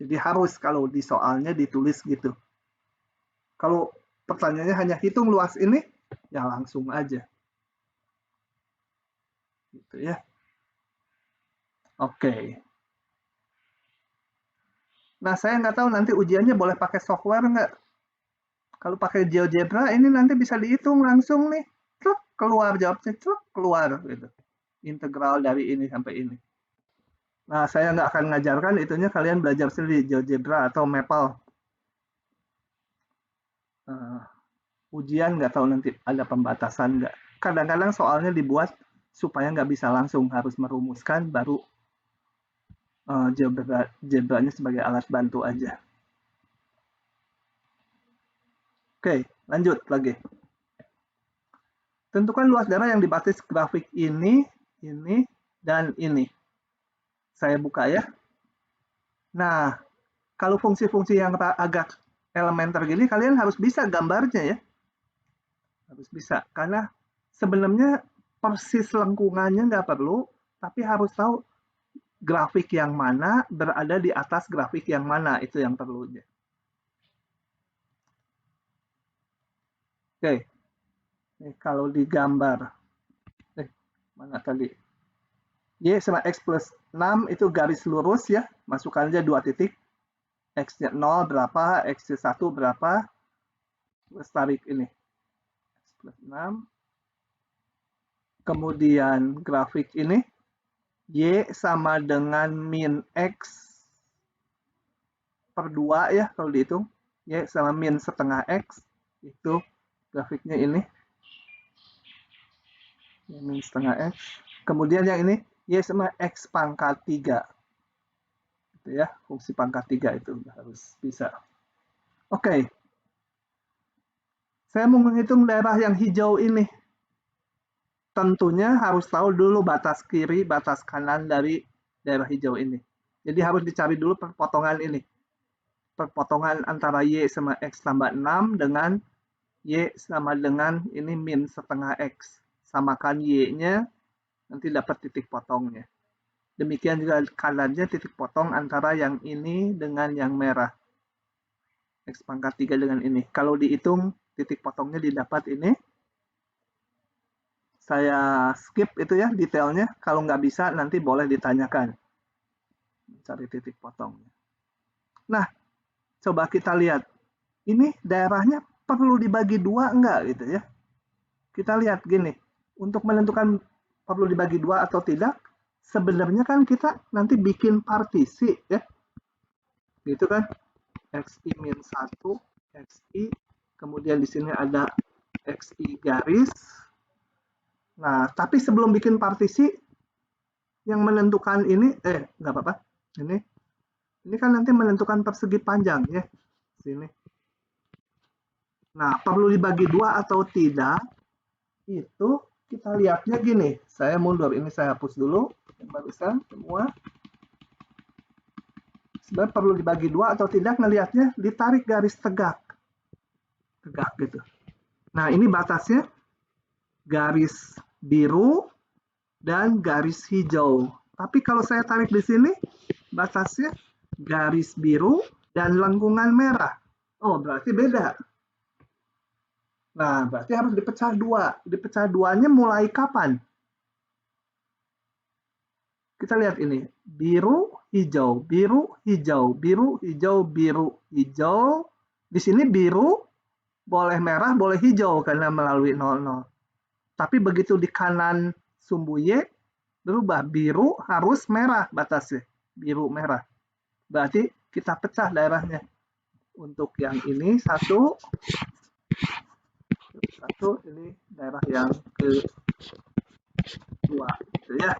Jadi harus kalau di soalnya ditulis gitu. Kalau pertanyaannya hanya hitung luas ini, ya langsung aja. Gitu ya. Oke. Nah, saya nggak tahu nanti ujiannya boleh pakai software nggak. Kalau pakai GeoGebra, ini nanti bisa dihitung langsung nih. Truk, keluar jawabnya, truk, keluar. Gitu. Integral dari ini sampai ini. Nah, saya nggak akan ngajarkan itunya, kalian belajar sendiri GeoGebra atau Maple. Ujian nggak tahu nanti ada pembatasan nggak. Kadang-kadang soalnya dibuat supaya nggak bisa langsung, harus merumuskan, baru GeoGebra-nya sebagai alat bantu aja. Oke, lanjut lagi. Tentukan luas daerah yang dibatis grafik ini, dan ini. Saya buka ya. Nah, kalau fungsi-fungsi yang agak elementer gini, kalian harus bisa gambarnya ya. Harus bisa, karena sebenarnya persis lengkungannya nggak perlu, tapi harus tahu grafik yang mana berada di atas grafik yang mana, itu yang perlunya. Oke, nih, kalau digambar, mana tadi? Y sama X plus 6 itu garis lurus ya, masukkan aja 2 titik. X-nya 0 berapa, X-nya 1 berapa, terus tarik ini. X plus 6. Kemudian grafik ini, Y sama dengan min X per 2 ya, kalau dihitung. Y sama min setengah X, itu grafiknya ini. Min setengah X. Kemudian yang ini, Y sama X pangkat 3. Gitu ya, fungsi pangkat 3 itu harus bisa. Oke. Saya mau menghitung daerah yang hijau ini. Tentunya harus tahu dulu batas kiri, batas kanan dari daerah hijau ini. Jadi harus dicari dulu perpotongan ini. Perpotongan antara Y sama X tambah 6 dengan Y sama dengan ini min setengah X. Samakan Y-nya, nanti dapat titik potongnya. Demikian juga kanannya titik potong antara yang ini dengan yang merah. X pangkat 3 dengan ini. Kalau dihitung titik potongnya didapat ini. Saya skip itu ya detailnya. Kalau nggak bisa nanti boleh ditanyakan. Cari titik potongnya. Nah, coba kita lihat. Ini daerahnya perlu dibagi 2 enggak gitu ya. Kita lihat gini. Untuk menentukan perlu dibagi 2 atau tidak, sebenarnya kan kita nanti bikin partisi ya. Gitu kan. X min 1 XI, kemudian di sini ada XI garis. Nah, tapi sebelum bikin partisi, yang menentukan ini, nggak apa-apa, ini kan nanti menentukan persegi panjang ya, sini. Nah, perlu dibagi dua atau tidak, itu kita lihatnya gini, saya mundur, ini saya hapus dulu, yang barusan semua. Sebenarnya perlu dibagi dua atau tidak, ngelihatnya ditarik garis tegak gitu. Nah, ini batasnya garis biru dan garis hijau. Tapi kalau saya tarik di sini, batasnya garis biru dan lengkungan merah. Oh, berarti beda. Nah, berarti harus dipecah dua. Dipecah duanya mulai kapan? Kita lihat ini, biru, hijau, biru, hijau, biru, hijau, biru, hijau. Di sini biru, boleh merah, boleh hijau karena melalui 00. Tapi begitu di kanan sumbu Y, berubah biru harus merah batasnya, biru merah. Berarti kita pecah daerahnya. Untuk yang ini satu, ini daerah yang kedua, gitu ya.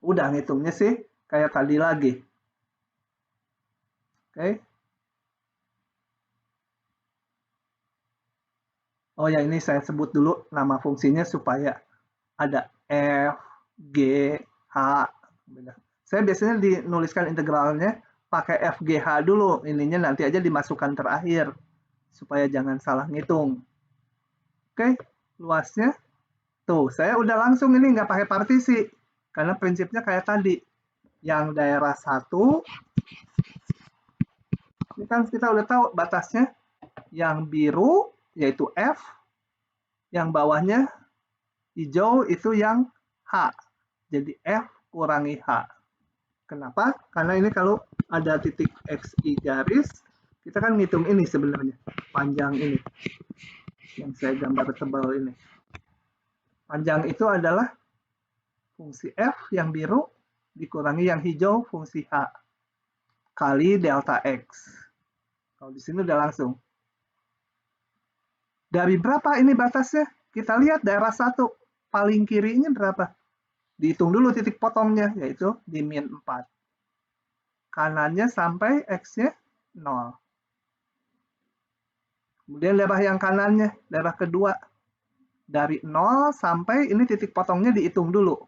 Udah ngitungnya sih kayak tadi lagi. Oke. Oh ya, ini saya sebut dulu nama fungsinya supaya ada F, G, H. Saya biasanya dinuliskan integralnya pakai F, G, H dulu. Ininya nanti aja dimasukkan terakhir. Supaya jangan salah ngitung. Oke, luasnya. Tuh, saya udah langsung ini nggak pakai partisi. Karena prinsipnya kayak tadi. Yang daerah 1, ini kan kita udah tahu batasnya. Yang biru, yaitu F. Yang bawahnya hijau itu yang H. Jadi F kurangi H. Kenapa? Karena ini kalau ada titik XI garis, kita kan ngitung ini sebenarnya. Panjang ini. Yang saya gambar tebal ini. Panjang itu adalah fungsi F yang biru dikurangi yang hijau fungsi H kali delta X. Kalau di sini udah langsung. Dari berapa ini batasnya? Kita lihat daerah 1. Paling kirinya berapa? Dihitung dulu titik potongnya, yaitu di min 4. Kanannya sampai X-nya 0. Kemudian daerah yang kanannya, daerah kedua. Dari 0 sampai ini titik potongnya dihitung dulu.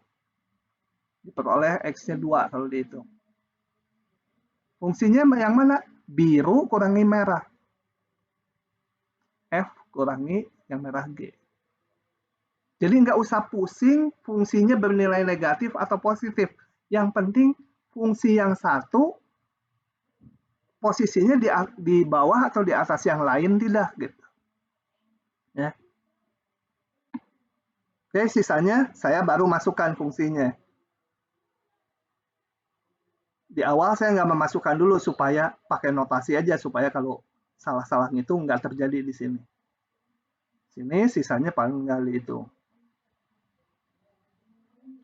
Diperoleh X-nya 2 kalau dihitung. Fungsinya yang mana? Biru kurangi merah. F kurangi yang merah G. Jadi nggak usah pusing fungsinya bernilai negatif atau positif. Yang penting fungsi yang satu posisinya di bawah atau di atas yang lain tidak gitu. Ya. Oke, sisanya saya baru masukkan fungsinya. Di awal saya nggak memasukkan dulu supaya pakai notasi aja supaya kalau salah-salah ngitung nggak terjadi di sini. Sini sisanya paling kali itu.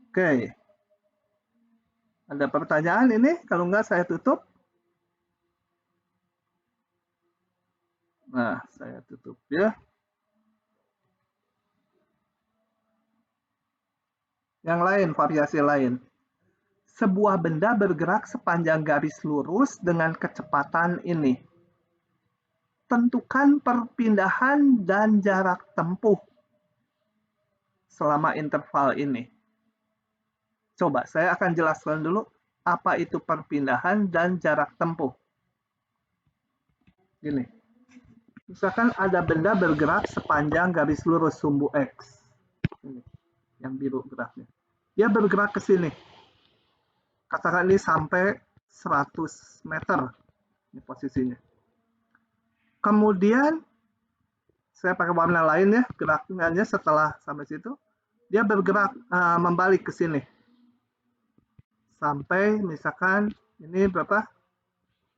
Oke. Ada pertanyaan ini? Kalau nggak saya tutup. Nah, saya tutup ya. Yang lain, variasi lain. Sebuah benda bergerak sepanjang garis lurus dengan kecepatan ini. Tentukan perpindahan dan jarak tempuh selama interval ini. Coba, saya akan jelaskan dulu apa itu perpindahan dan jarak tempuh. Gini, misalkan ada benda bergerak sepanjang garis lurus sumbu X. Ini, yang biru geraknya. Dia bergerak ke sini. Katakan ini sampai 100 meter. Ini posisinya. Kemudian, saya pakai warna lain ya, gerakannya setelah sampai situ. Dia bergerak membalik ke sini. Sampai misalkan ini berapa?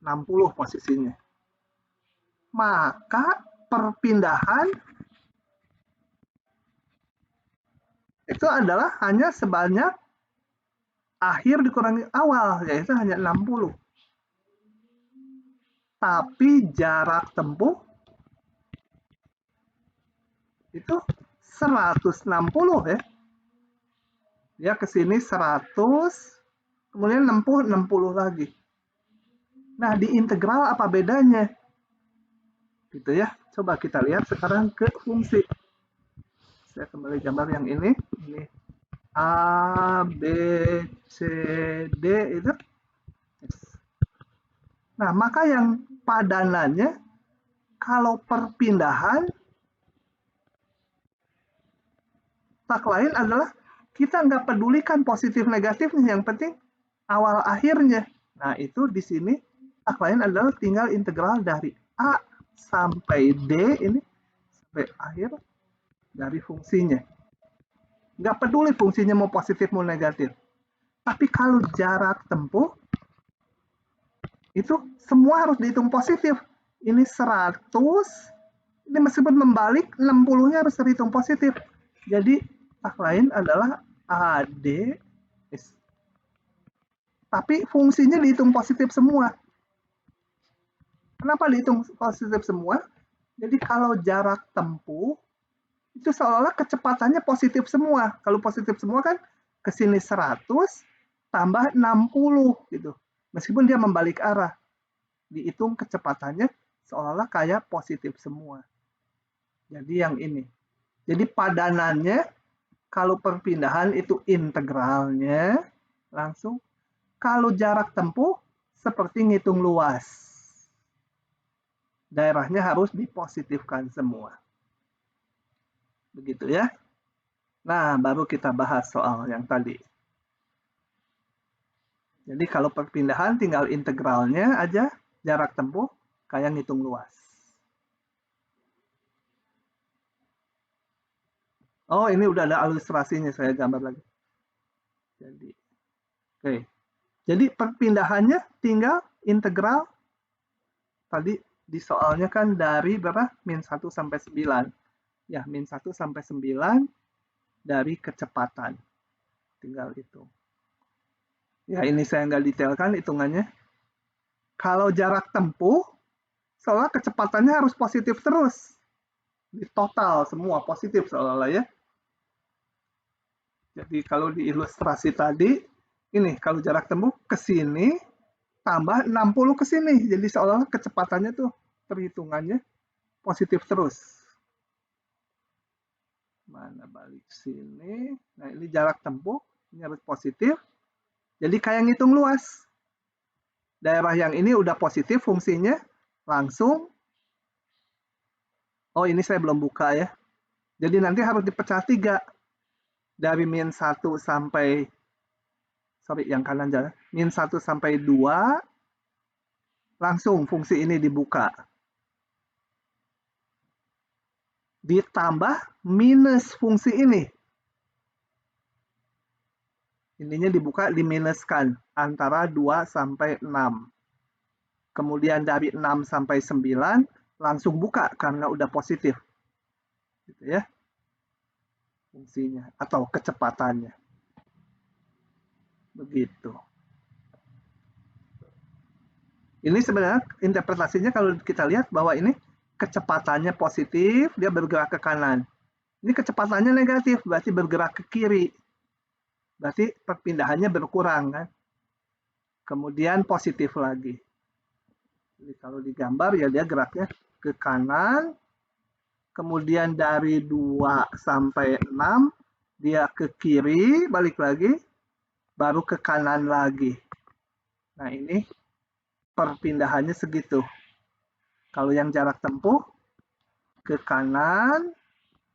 60 posisinya. Maka perpindahan itu adalah hanya sebanyak akhir dikurangi awal, yaitu hanya 60. tapi jarak tempuh itu 160 ya. Dia ke sini 100, kemudian 60 lagi. Nah, di integral apa bedanya? Gitu ya. Coba kita lihat sekarang ke fungsi. Saya kembali gambar yang ini. Ini A, B, C, D itu. Nah, maka yang padanannya kalau perpindahan tak lain adalah kita nggak pedulikan positif negatifnya, yang penting awal akhirnya. Nah, itu di sini tak lain adalah tinggal integral dari A sampai D ini sampai akhir dari fungsinya. Nggak peduli fungsinya mau positif mau negatif. Tapi kalau jarak tempuh itu semua harus dihitung positif. Ini 100, ini meskipun membalik 60-nya harus terhitung positif. Jadi tak lain adalah AD, tapi fungsinya dihitung positif semua. Kenapa dihitung positif semua? Jadi kalau jarak tempuh, itu seolah-olah kecepatannya positif semua. Kalau positif semua kan ke sini 100 tambah 60 gitu. Meskipun dia membalik arah, dihitung kecepatannya seolah-olah kayak positif semua. Jadi yang ini. Jadi padanannya kalau perpindahan itu integralnya langsung. Kalau jarak tempuh seperti ngitung luas. Daerahnya harus dipositifkan semua. Begitu ya. Nah, baru kita bahas soal yang tadi. Jadi kalau perpindahan tinggal integralnya aja, jarak tempuh kayak ngitung luas. Oh, ini udah ada ilustrasinya, saya gambar lagi. Jadi, oke. Jadi perpindahannya tinggal integral. Tadi di soalnya kan dari berapa? Min 1 sampai 9. Ya, min 1 sampai 9 dari kecepatan. Tinggal itu. Ya, ini saya nggak detailkan hitungannya. Kalau jarak tempuh, seolah kecepatannya harus positif terus. Di total semua positif seolah-olah ya. Jadi kalau di ilustrasi tadi, ini kalau jarak tempuh ke sini, tambah 60 ke sini. Jadi seolah-olah kecepatannya tuh perhitungannya positif terus. Mana balik sini. Nah, ini jarak tempuh, ini harus positif. Jadi kayak ngitung luas. Daerah yang ini udah positif fungsinya, langsung. Oh, ini saya belum buka ya. Jadi nanti harus dipecah 3. Dari min 1 sampai, sorry yang kanan jalan, min 1 sampai 2, langsung fungsi ini dibuka. Ditambah minus fungsi ini. Ininya dibuka, diminuskan antara 2 sampai 6. Kemudian dari 6 sampai 9, langsung buka karena udah positif. Gitu ya. Fungsinya atau kecepatannya. Begitu. Ini sebenarnya interpretasinya kalau kita lihat bahwa ini kecepatannya positif, dia bergerak ke kanan. Ini kecepatannya negatif, berarti bergerak ke kiri. Berarti perpindahannya berkurang kan. Kemudian positif lagi. Jadi kalau digambar ya dia geraknya ke kanan. Kemudian dari 2 sampai 6 dia ke kiri, balik lagi, baru ke kanan lagi. Nah ini perpindahannya segitu. Kalau yang jarak tempuh ke kanan,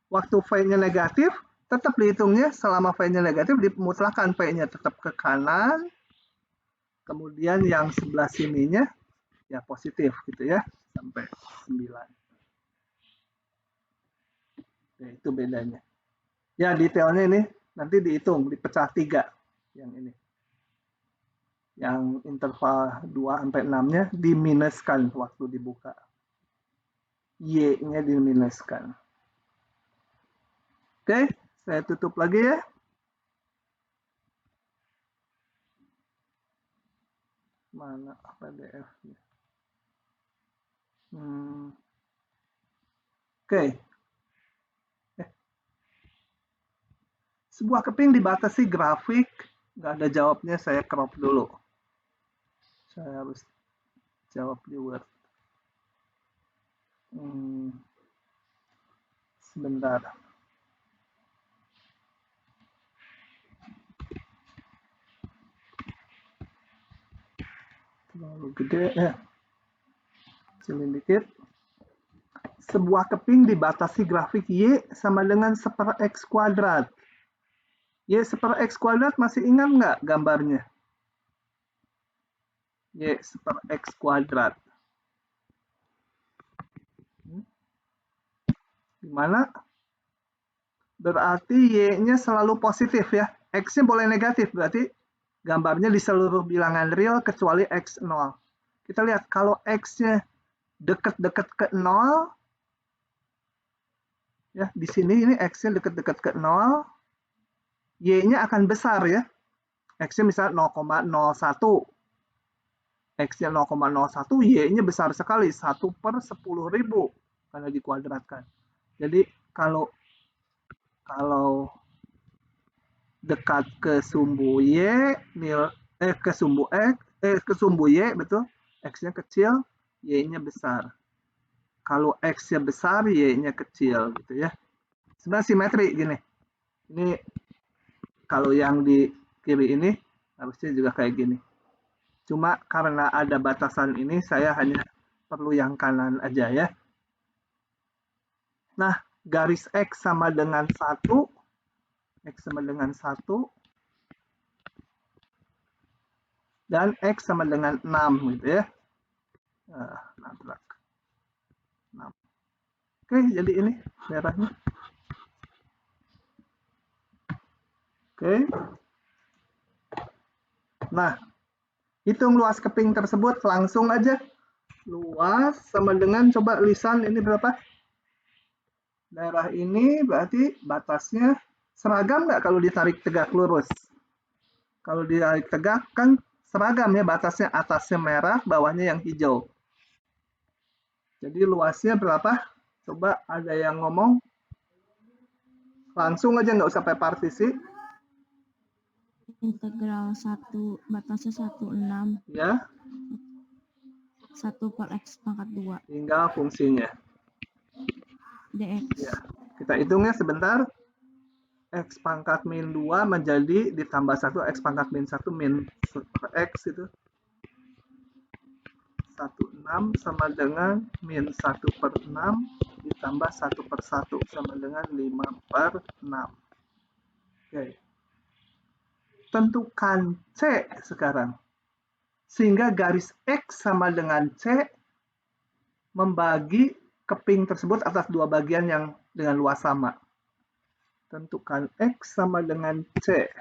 waktu V-nya negatif, tetap dihitungnya selama V-nya negatif, dimutlakan V-nya tetap ke kanan, kemudian yang sebelah sininya ya positif gitu ya, sampai 9. Ya, itu bedanya. Ya, detailnya ini nanti dihitung, dipecah 3 yang ini. Yang interval 2 sampai 6-nya diminuskan waktu dibuka. Y-nya diminuskan. Oke, saya tutup lagi ya. Mana PDF-nya? Oke. Sebuah keping dibatasi grafik, nggak ada jawabnya, saya crop dulu. Saya harus jawab di Word. Sebentar. Terlalu gede ya. Kecilin dikit. Sebuah keping dibatasi grafik Y sama dengan 1/X kuadrat. Y 1/X kuadrat masih ingat nggak gambarnya? Y 1/X kuadrat. Gimana? Berarti Y-nya selalu positif ya. X-nya boleh negatif, berarti gambarnya di seluruh bilangan real kecuali X 0. Kita lihat kalau X-nya dekat-dekat ke 0, ya di sini ini X-nya dekat-dekat ke 0, Y-nya akan besar ya. X-nya misalnya 0,01. X-nya 0,01, Y-nya besar sekali, 1/10.000 karena dikuadratkan. Jadi kalau dekat ke sumbu Y, ke sumbu X, ke sumbu Y, betul, X-nya kecil, Y-nya besar. Kalau X-nya besar, Y-nya kecil gitu ya. Sebenarnya simetri gini. Ini kalau yang di kiri ini harusnya juga kayak gini. Cuma karena ada batasan ini, saya hanya perlu yang kanan aja ya. Nah, garis X sama dengan 1. X sama dengan 1. Dan X sama dengan 6 gitu ya. Nabrak. 6. Oke, jadi ini merahnya. Oke. Nah, hitung luas keping tersebut langsung aja. Luas sama dengan, coba lisan ini berapa? Daerah ini berarti batasnya seragam nggak kalau ditarik tegak lurus? Kalau ditarik tegak kan seragam ya, batasnya atasnya merah, bawahnya yang hijau. Jadi luasnya berapa? Coba ada yang ngomong. Langsung aja, nggak usah pakai partisi. Integral 1 batasnya 16. Ya. 1/X pangkat 2. Tinggal fungsinya. dx. Ya. Kita hitungnya sebentar. X pangkat min 2 menjadi ditambah 1 X pangkat min 1 min X itu. 16 sama dengan min 1/6 ditambah 1/1 sama dengan 5/6. Oke. Tentukan C sekarang. Sehingga garis X sama dengan C membagi keping tersebut atas dua bagian yang dengan luas sama. Tentukan X sama dengan C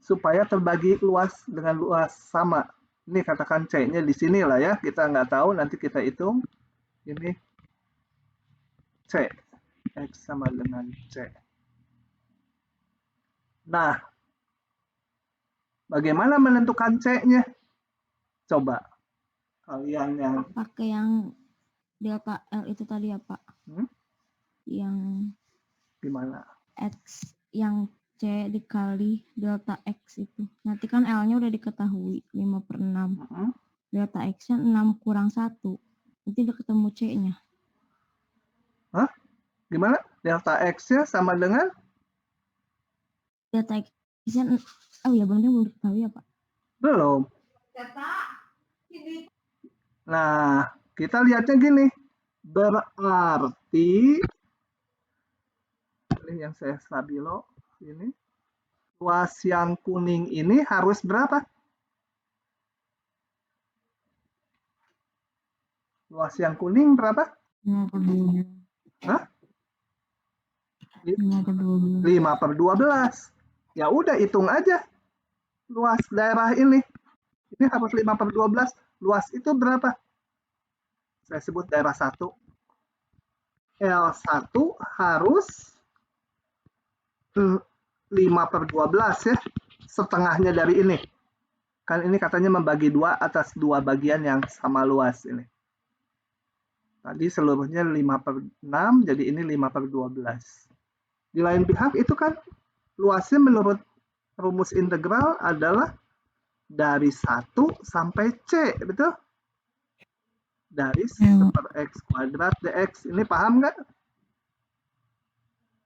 supaya terbagi luas dengan luas sama. Ini katakan C-nya di sini lah ya, kita nggak tahu, nanti kita hitung. Ini C, X sama dengan C. Nah, bagaimana menentukan C-nya? Coba kalian yang pakai yang delta L itu tadi ya Pak. Yang gimana? X yang C dikali delta X itu. Nanti kan L-nya udah diketahui 5/6. Delta X-nya 6 kurang 1. Nanti udah ketemu C-nya. Hah? Gimana? Delta X-nya sama dengan? Delta X-nya, oh ya belum diketahui ya Pak? Belum. Nah, kita lihatnya gini. Berarti, ini yang saya stabilo, ini. Luas yang kuning ini harus berapa? Luas yang kuning berapa? 5/12. Hah? 5/12. 5/12. Ya udah, hitung aja luas daerah ini. Ini harus 5/12. Luas itu berapa? Saya sebut daerah 1. L1 harus 5/12 ya. Setengahnya dari ini. Kan ini katanya membagi 2 atas 2 bagian yang sama luas ini. Tadi seluruhnya 5/6, jadi ini 5/12. Di lain pihak itu kan luasnya menurut rumus integral adalah dari 1 sampai C, betul? Dari 1 per X kuadrat dx. Ini paham nggak?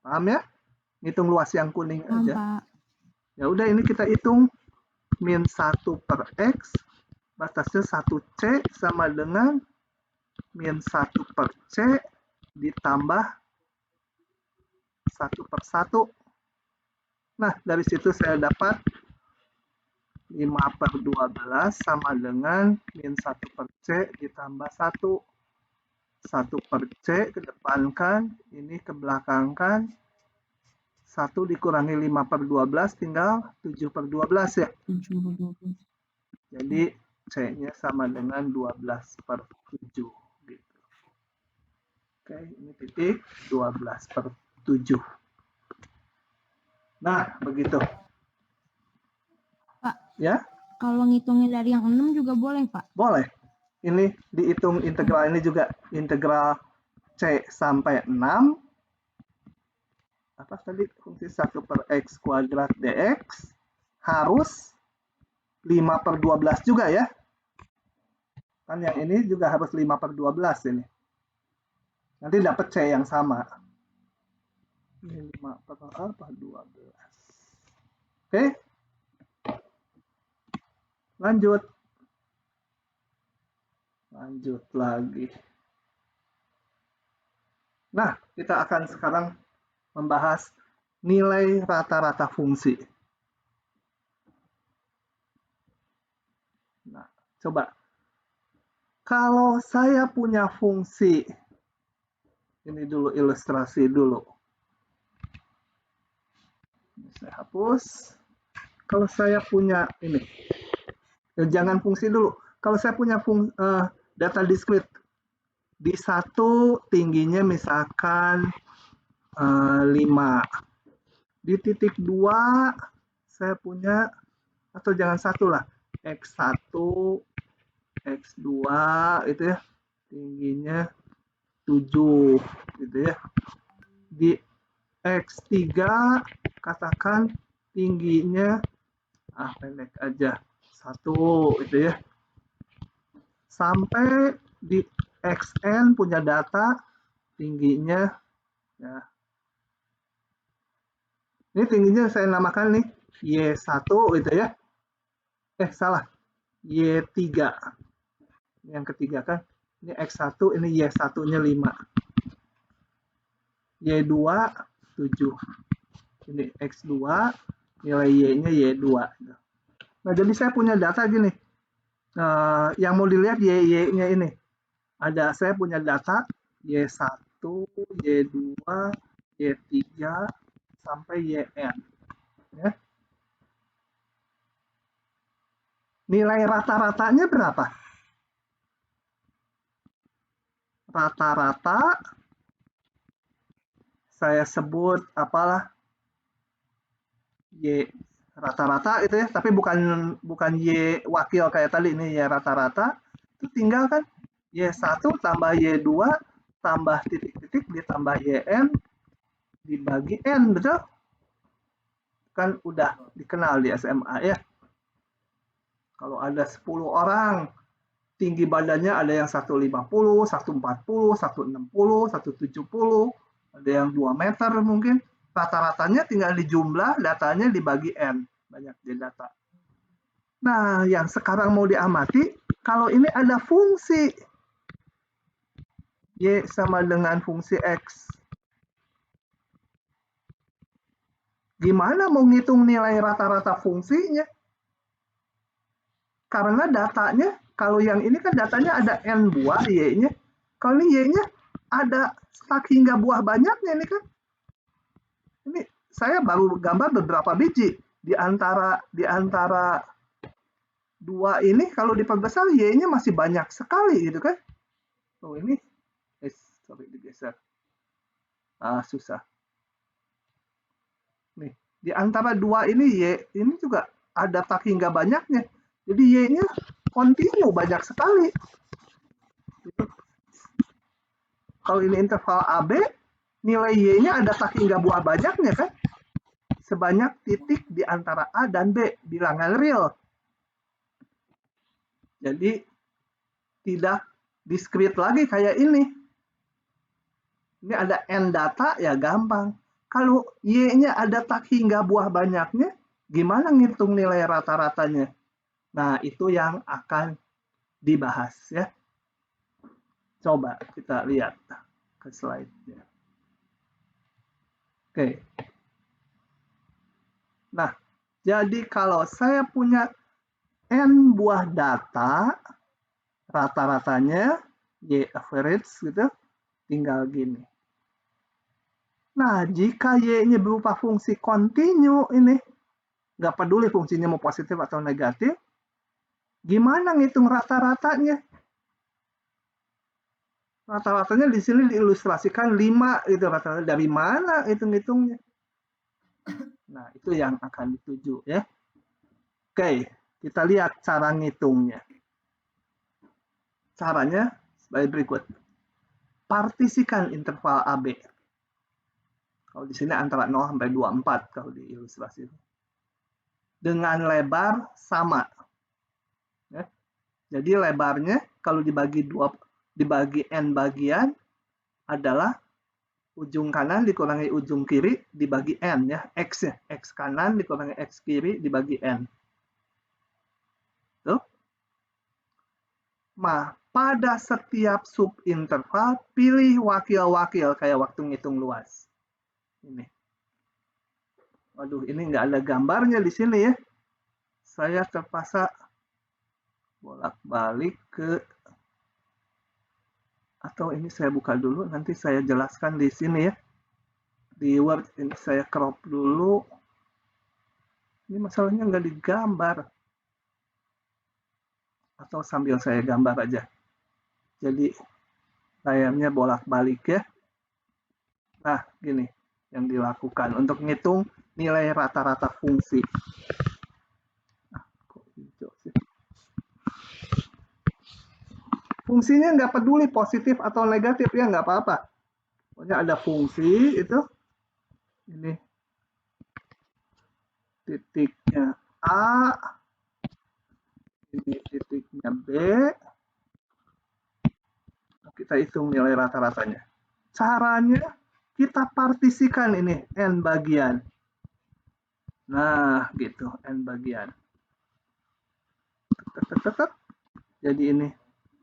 Paham ya? Hitung luas yang kuning aja. Pak. Ya udah, ini kita hitung min 1 per X, batasnya 1C sama dengan min 1 per C ditambah 1 per 1. Nah, dari situ saya dapat 5/12 sama dengan min 1 per C ditambah 1. 1 per C kedepankan, ini kebelakangkan. 1 dikurangi 5/12 tinggal 7/12 ya. 7/12. Jadi C-nya sama dengan 12/7 gitu. Oke, ini titik 12/7. Nah, begitu. Pak, ya? Kalau ngitungin dari yang 6 juga boleh, Pak? Boleh. Ini dihitung integral ini juga, integral C sampai 6. Apa tadi? Fungsi 1 per X kuadrat dx harus 5/12 juga ya. Kan yang ini juga harus 5/12 ini. Nanti dapat C yang sama. Ini 5/12. Oke. Lanjut lagi. Nah, kita akan sekarang membahas nilai rata-rata fungsi. Nah, coba. Kalau saya punya fungsi, ini dulu ilustrasi dulu. Ini saya hapus. Kalau saya punya ini, jangan fungsi dulu. Kalau saya punya data discrete, di 1 tingginya misalkan 5. Di titik 2 saya punya, atau jangan 1 lah, X1, X2 itu ya, tingginya 7 gitu ya. Di X3 katakan tingginya pendek aja 1 itu ya. Sampai di XN punya data tingginya ya. Ini tingginya saya namakan nih Y1 gitu ya. Salah. Y3. Yang ketiga kan. Ini X1, ini Y1-nya 5. Y2 7. Ini X2, nilai Y-nya Y2. Nah, jadi saya punya data gini. Yang mau dilihat Y-nya ini. Saya punya data Y1, Y2, Y3, sampai YN. Ya. Nilai rata-ratanya berapa? Rata-rata saya sebut apalah Y rata-rata itu ya, tapi bukan Y wakil kayak tadi, ini Y rata-rata. Itu tinggal kan Y1 tambah Y2 tambah titik-titik ditambah YN dibagi N, betul? Kan udah dikenal di SMA ya. Kalau ada 10 orang, tinggi badannya ada yang 150, 140, 160, 170, ada yang 2 meter mungkin. Rata-ratanya tinggal dijumlah, datanya dibagi N. Banyak di data. Nah, yang sekarang mau diamati, kalau ini ada fungsi Y sama dengan fungsi X. Gimana mau ngitung nilai rata-rata fungsinya? Karena datanya, kalau yang ini kan datanya ada N buah Y-nya. Kalau ini Y-nya ada stuck hingga buah banyaknya ini kan. Ini saya baru gambar beberapa biji. Di antara 2 ini kalau diperbesar Y-nya masih banyak sekali gitu kan. Oh ini, sorry digeser. Susah. Nih, di antara 2 ini Y, ini juga ada tak hingga banyaknya. Jadi Y-nya kontinu banyak sekali. Gitu. Kalau ini interval AB, nilai Y-nya ada tak hingga buah banyaknya kan? Sebanyak titik di antara A dan B, bilangan real. Jadi tidak diskrit lagi kayak ini. Ini ada N data, ya gampang. Kalau Y-nya ada tak hingga buah banyaknya, gimana ngitung nilai rata-ratanya? Nah, itu yang akan dibahas ya. Coba kita lihat ke slide-nya. Oke. Nah, jadi kalau saya punya N buah data, rata-ratanya Y average gitu, tinggal gini. Nah, jika Y-nya berupa fungsi kontinu ini, nggak peduli fungsinya mau positif atau negatif, gimana ngitung rata-ratanya? Rata-ratanya di sini diilustrasikan 5 gitu, rata-rata dari mana hitung-hitungnya? Nah, itu yang akan dituju ya. Oke, kita lihat cara ngitungnya. Caranya sebagai berikut. Partisikan interval AB. Kalau di sini antara 0 sampai 24 kalau di ilustrasi. Dengan lebar sama. Ya. Jadi lebarnya kalau dibagi N bagian adalah ujung kanan dikurangi ujung kiri dibagi N ya, X ya. X kanan dikurangi X kiri dibagi N. Tuh. Nah, pada setiap subinterval pilih wakil-wakil kayak waktu ngitung luas. Ini. Waduh, ini nggak ada gambarnya di sini ya. Saya terpaksa bolak-balik ke, atau ini saya buka dulu, nanti saya jelaskan di sini ya. Di Word ini saya crop dulu. Ini masalahnya nggak digambar. Atau sambil saya gambar aja. Jadi layarnya bolak-balik ya. Nah, gini yang dilakukan untuk ngitung nilai rata-rata fungsi. Kok hijau sih? Fungsinya nggak peduli positif atau negatif ya, nggak apa-apa. Pokoknya ada fungsi itu, ini titiknya A, ini titiknya B, kita hitung nilai rata-ratanya. Caranya kita partisikan ini N bagian. Nah, gitu, N bagian. Jadi ini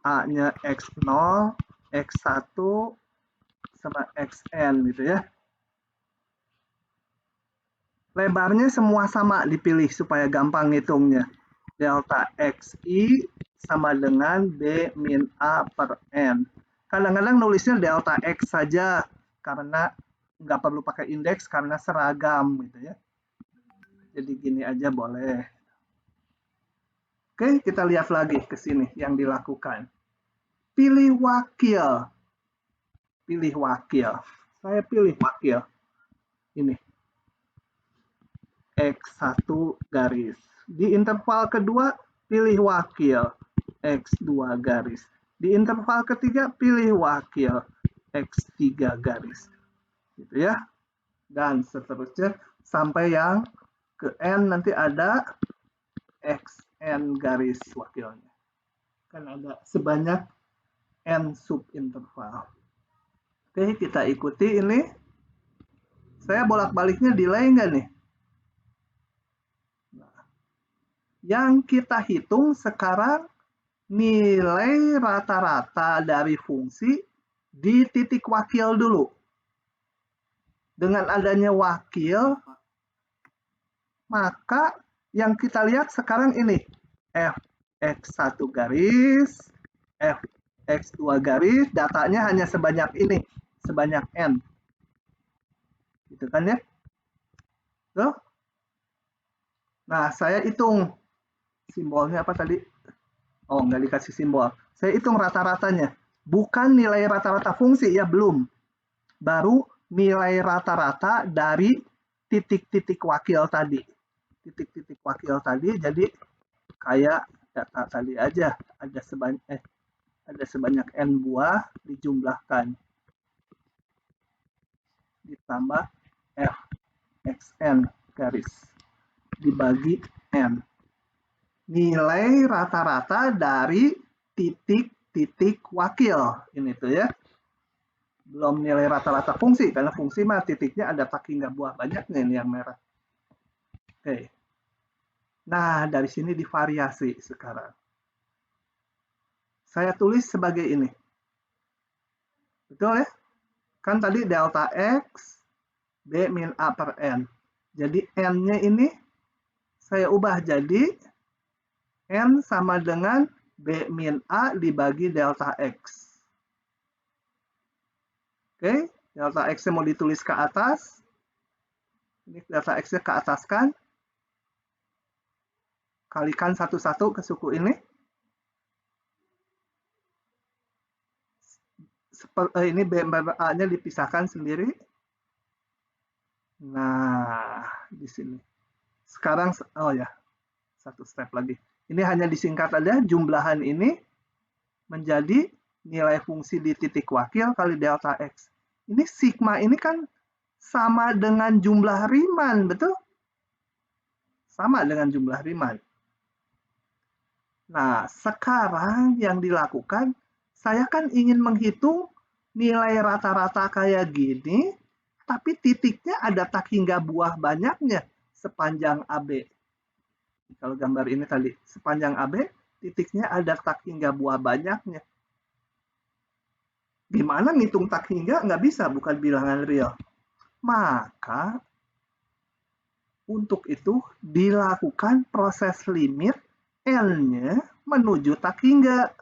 A-nya X0, X1, sama XN gitu ya. Lebarnya semua sama dipilih supaya gampang ngitungnya. Delta XI sama dengan B min A per N. Kadang-kadang nulisnya delta X saja karena nggak perlu pakai indeks karena seragam gitu ya. Jadi gini aja boleh. Oke, kita lihat lagi ke sini yang dilakukan. Pilih wakil. Pilih wakil. Saya pilih wakil. Ini. X1 garis. Di interval kedua, pilih wakil. X2 garis. Di interval ketiga, pilih wakil. X3 garis. Gitu ya. Dan seterusnya sampai yang ke N nanti ada XN garis wakilnya. Kan ada sebanyak N subinterval. Oke, kita ikuti ini. Saya bolak-baliknya delay nggak nih? Nah, yang kita hitung sekarang nilai rata-rata dari fungsi di titik wakil dulu. Dengan adanya wakil, maka yang kita lihat sekarang ini Fx1 garis, Fx2 garis, datanya hanya sebanyak ini, sebanyak N. Gitu kan ya? Tuh. Nah, saya hitung simbolnya apa tadi? Oh, nggak dikasih simbol. Saya hitung rata-ratanya. Bukan nilai rata-rata fungsi, ya belum. Baru nilai rata-rata dari titik-titik wakil tadi. Titik-titik wakil tadi, jadi kayak data tadi aja. Ada sebanyak N buah dijumlahkan. ditambah fxn garis dibagi n. Nilai rata-rata dari titik-titik wakil. Ini tuh ya. Belum nilai rata-rata fungsi, karena fungsi mah titiknya ada tak hingga buah banyaknya ini yang merah. Oke. Nah, dari sini divariasi sekarang. Saya tulis sebagai ini. Betul ya? Kan tadi delta X, B min A per N. Jadi N-nya ini saya ubah jadi N sama dengan B min A dibagi delta X. Oke, delta X-nya mau ditulis ke atas. Ini delta X-nya ke atas kan. Kalikan satu-satu ke suku ini. Ini B min A-nya dipisahkan sendiri. Nah, di sini. Sekarang, oh ya, satu step lagi. Ini hanya disingkat aja, jumlahan ini menjadi nilai fungsi di titik wakil kali delta X. Ini sigma ini kan sama dengan jumlah Riemann, betul? Sama dengan jumlah Riemann. Nah, sekarang yang dilakukan, saya kan ingin menghitung nilai rata-rata kayak gini, tapi titiknya ada tak hingga buah banyaknya sepanjang AB. Kalau gambar ini tadi, sepanjang AB, titiknya ada tak hingga buah banyaknya. Gimana ngitung tak hingga? Nggak bisa, bukan bilangan real. Maka, untuk itu dilakukan proses limit L-nya menuju tak hingga.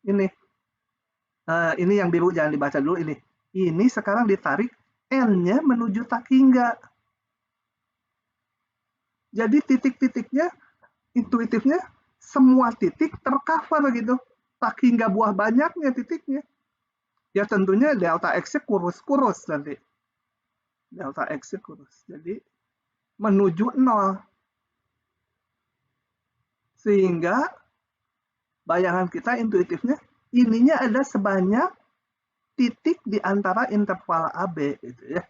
Ini yang biru, jangan dibaca dulu ini. Ini sekarang ditarik N-nya menuju tak hingga. Jadi titik-titiknya, intuitifnya, semua titik tercover gitu. Tak hingga buah banyaknya titiknya. Ya tentunya delta X-nya kurus-kurus nanti. Delta X-nya kurus. Jadi menuju 0. Sehingga bayangan kita intuitifnya, ininya ada sebanyak titik di antara interval AB. Gitu ya.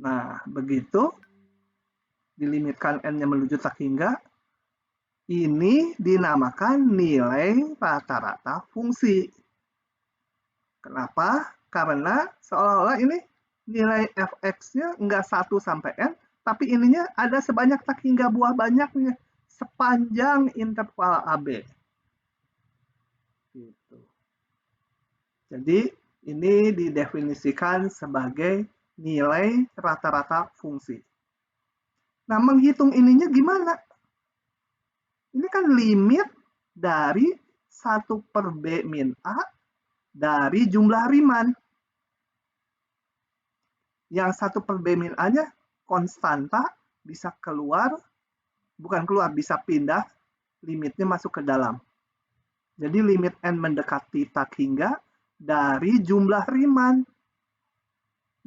Nah, begitu dilimitkan N-nya menuju tak hingga, ini dinamakan nilai rata-rata fungsi. Kenapa? Karena seolah-olah ini nilai fx-nya enggak 1 sampai n, tapi ininya ada sebanyak tak hingga buah banyaknya sepanjang interval AB. Gitu. Jadi ini didefinisikan sebagai nilai rata-rata fungsi. Nah, menghitung ininya gimana? Ini kan limit dari 1 per B min A dari jumlah Riemann. Yang 1 per B min A-nya konstanta, bisa keluar, bukan keluar, bisa pindah, limitnya masuk ke dalam. Jadi limit N mendekati tak hingga dari jumlah Riemann.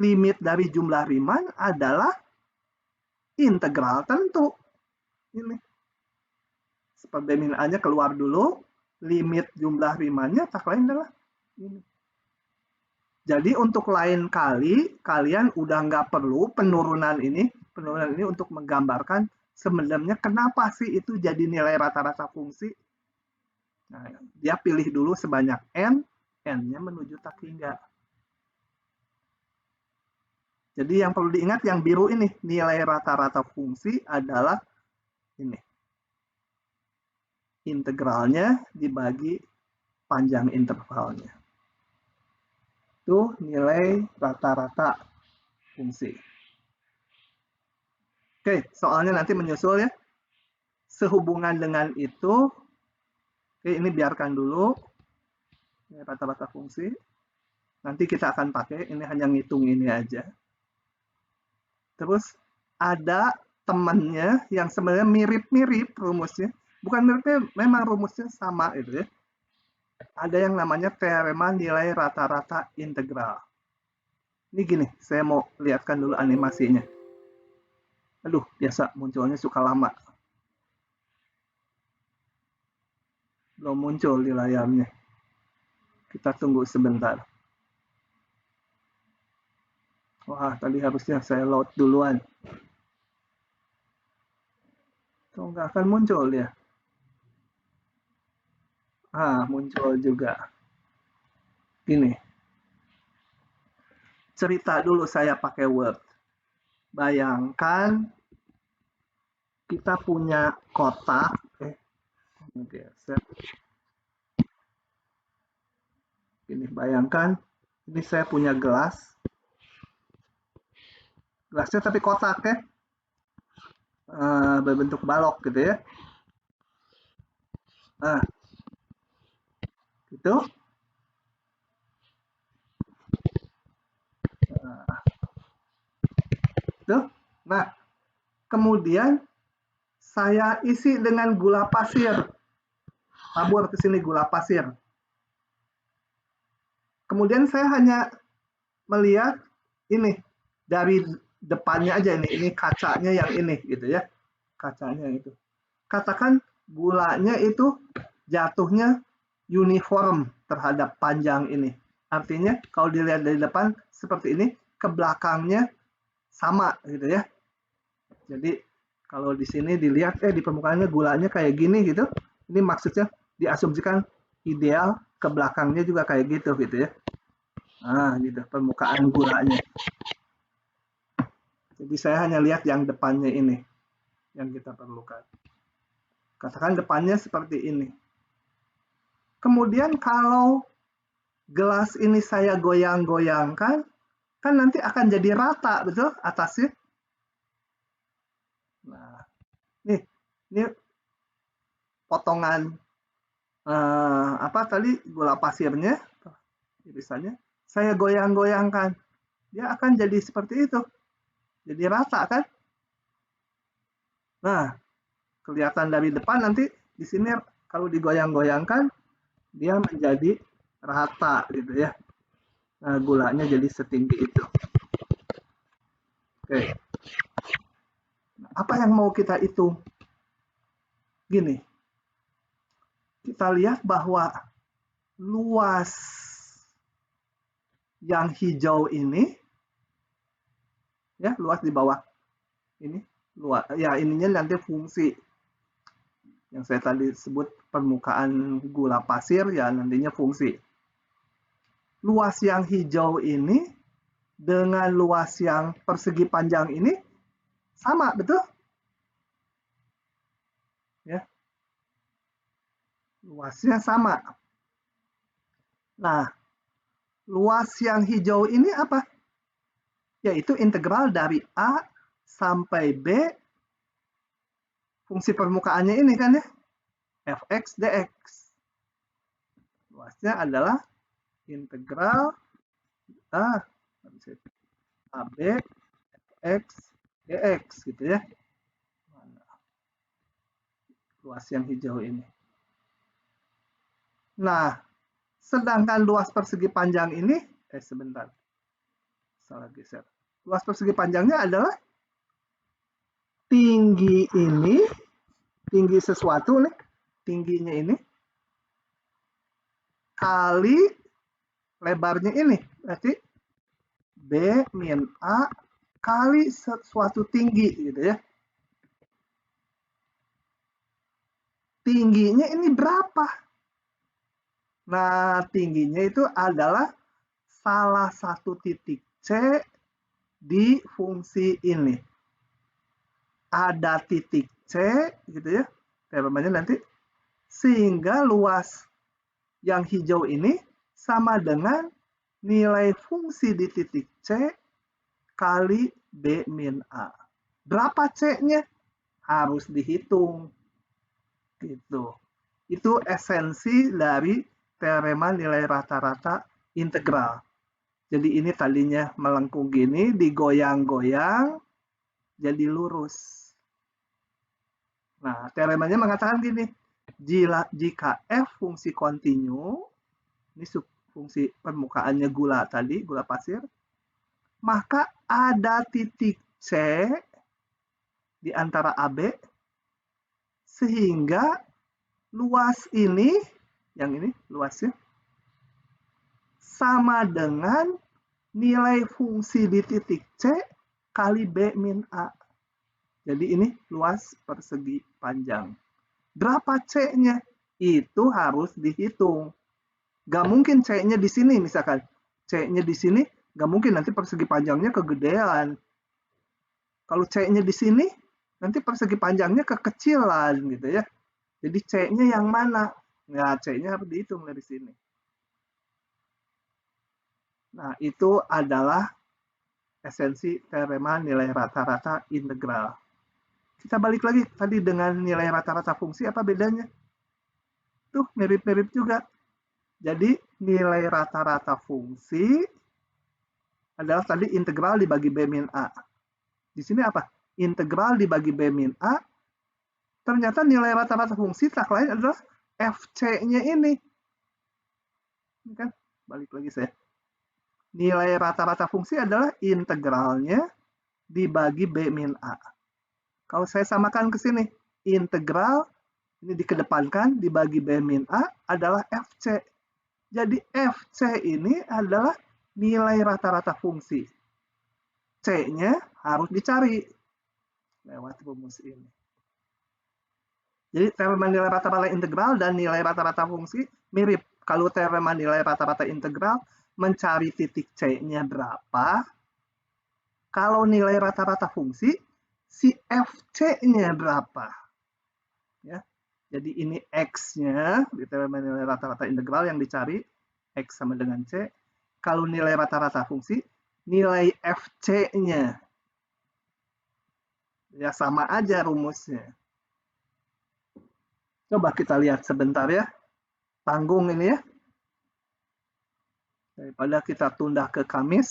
Limit dari jumlah Riemann adalah integral tentu. Ini. Per B min A-nya keluar dulu, limit jumlah Riemann-nya tak lain adalah ini. Jadi untuk lain kali, kalian udah nggak perlu penurunan ini untuk menggambarkan sebenarnya kenapa sih itu jadi nilai rata-rata fungsi. Nah, dia pilih dulu sebanyak N, N-nya menuju tak hingga. Jadi yang perlu diingat yang biru ini, nilai rata-rata fungsi adalah ini. Integralnya dibagi panjang intervalnya. Itu nilai rata-rata fungsi. Oke, soalnya nanti menyusul ya. Sehubungan dengan itu, oke, ini biarkan dulu. Ini rata-rata fungsi. Nanti kita akan pakai, ini hanya ngitung ini aja. Terus ada temannya yang sebenarnya mirip-mirip rumusnya. Bukan miripnya, memang rumusnya sama itu ya. Ada yang namanya teorema nilai rata-rata integral. Ini gini, saya mau lihatkan dulu animasinya. Aduh, biasa munculnya suka lama. Belum muncul di layarnya. Kita tunggu sebentar. Wah, tadi harusnya saya load duluan. Tuh nggak akan muncul ya. Muncul juga. Gini. Cerita dulu saya pakai Word. Bayangkan kita punya kotak. Ini bayangkan, ini saya punya gelas. Gelasnya tapi kotak ya. Berbentuk balok gitu ya. Nah, gitu. Nah, kemudian saya isi dengan gula pasir. Tabur ke sini gula pasir. Kemudian saya hanya melihat ini dari depannya aja ini kacanya yang ini gitu ya. Kacanya itu. Katakan gulanya itu jatuhnya uniform terhadap panjang ini. Artinya kalau dilihat dari depan seperti ini, ke belakangnya sama gitu ya. Jadi kalau di sini dilihat di permukaannya gulanya kayak gini gitu. Ini maksudnya diasumsikan ideal, ke belakangnya juga kayak gitu ya. Nah, gitu permukaan gulanya. Jadi saya hanya lihat yang depannya ini yang kita perlukan. Katakan depannya seperti ini. Kemudian kalau gelas ini saya goyang-goyangkan, kan nanti akan jadi rata, betul atasnya? Nah, ini potongan apa tadi gula pasirnya, irisannya, saya goyang-goyangkan, dia akan jadi seperti itu, jadi rata kan? Nah, kelihatan dari depan nanti di sini kalau digoyang-goyangkan, dia menjadi rata gitu ya. Nah, gulanya jadi setinggi itu. Oke. Apa yang mau kita hitung? Gini, kita lihat bahwa luas yang hijau ini, ya luas di bawah ini, luas ya ininya nanti fungsi yang saya tadi sebut permukaan gula pasir ya nantinya fungsi. Luas yang hijau ini dengan luas yang persegi panjang ini sama, betul? Ya. Luasnya sama. Nah, luas yang hijau ini apa? Yaitu integral dari A sampai B fungsi permukaannya ini kan ya, fx dx. Luasnya adalah integral AB fx dx gitu ya. Luas yang hijau ini. Nah, sedangkan luas persegi panjang ini, sebentar, salah geser. Luas persegi panjangnya adalah tinggi ini, tinggi sesuatu nih, tingginya ini, kali lebarnya ini. Berarti B min A kali sesuatu tinggi gitu ya. Tingginya ini berapa? Nah, tingginya itu adalah salah satu titik C di fungsi ini. Ada titik C gitu ya, namanya nanti, sehingga luas yang hijau ini sama dengan nilai fungsi di titik C kali B min A. Berapa C-nya? Harus dihitung. Gitu. Itu esensi dari teorema nilai rata-rata integral. Jadi ini tadinya melengkung gini, digoyang-goyang, jadi lurus. Nah, teoremanya mengatakan gini, jika f fungsi kontinu, ini fungsi permukaannya gula tadi, gula pasir, maka ada titik C di antara AB, sehingga luas ini, yang ini luasnya, sama dengan nilai fungsi di titik C kali B min A. Jadi ini luas persegi panjang. Berapa C-nya? Itu harus dihitung. Gak mungkin C-nya di sini misalkan. C-nya di sini, gak mungkin nanti persegi panjangnya kegedean. Kalau C-nya di sini, nanti persegi panjangnya kekecilan gitu ya. Jadi C-nya yang mana? Nah, C-nya harus dihitung dari sini. Nah, itu adalah esensi teorema nilai rata-rata integral. Kita balik lagi tadi dengan nilai rata-rata fungsi, apa bedanya? Tuh, mirip-mirip juga. Jadi, nilai rata-rata fungsi adalah tadi integral dibagi B min A. Di sini apa? Integral dibagi B min A. Ternyata nilai rata-rata fungsi tak lain adalah FC-nya ini. Ini kan, balik lagi saya. Nilai rata-rata fungsi adalah integralnya dibagi B min A. Kalau saya samakan ke sini, integral ini dikedepankan dibagi B min A adalah FC. Jadi FC ini adalah nilai rata-rata fungsi. C-nya harus dicari lewat rumus ini. Jadi teorema nilai rata-rata integral dan nilai rata-rata fungsi mirip. Kalau teorema nilai rata-rata integral mencari titik C-nya berapa. Kalau nilai rata-rata fungsi, si FC-nya berapa. Ya. Jadi ini X-nya, di teorema nilai rata-rata integral yang dicari, X sama dengan C. Kalau nilai rata-rata fungsi, nilai FC-nya. Ya sama aja rumusnya. Coba kita lihat sebentar ya. Tanggung ini ya. Daripada kita tunda ke Kamis.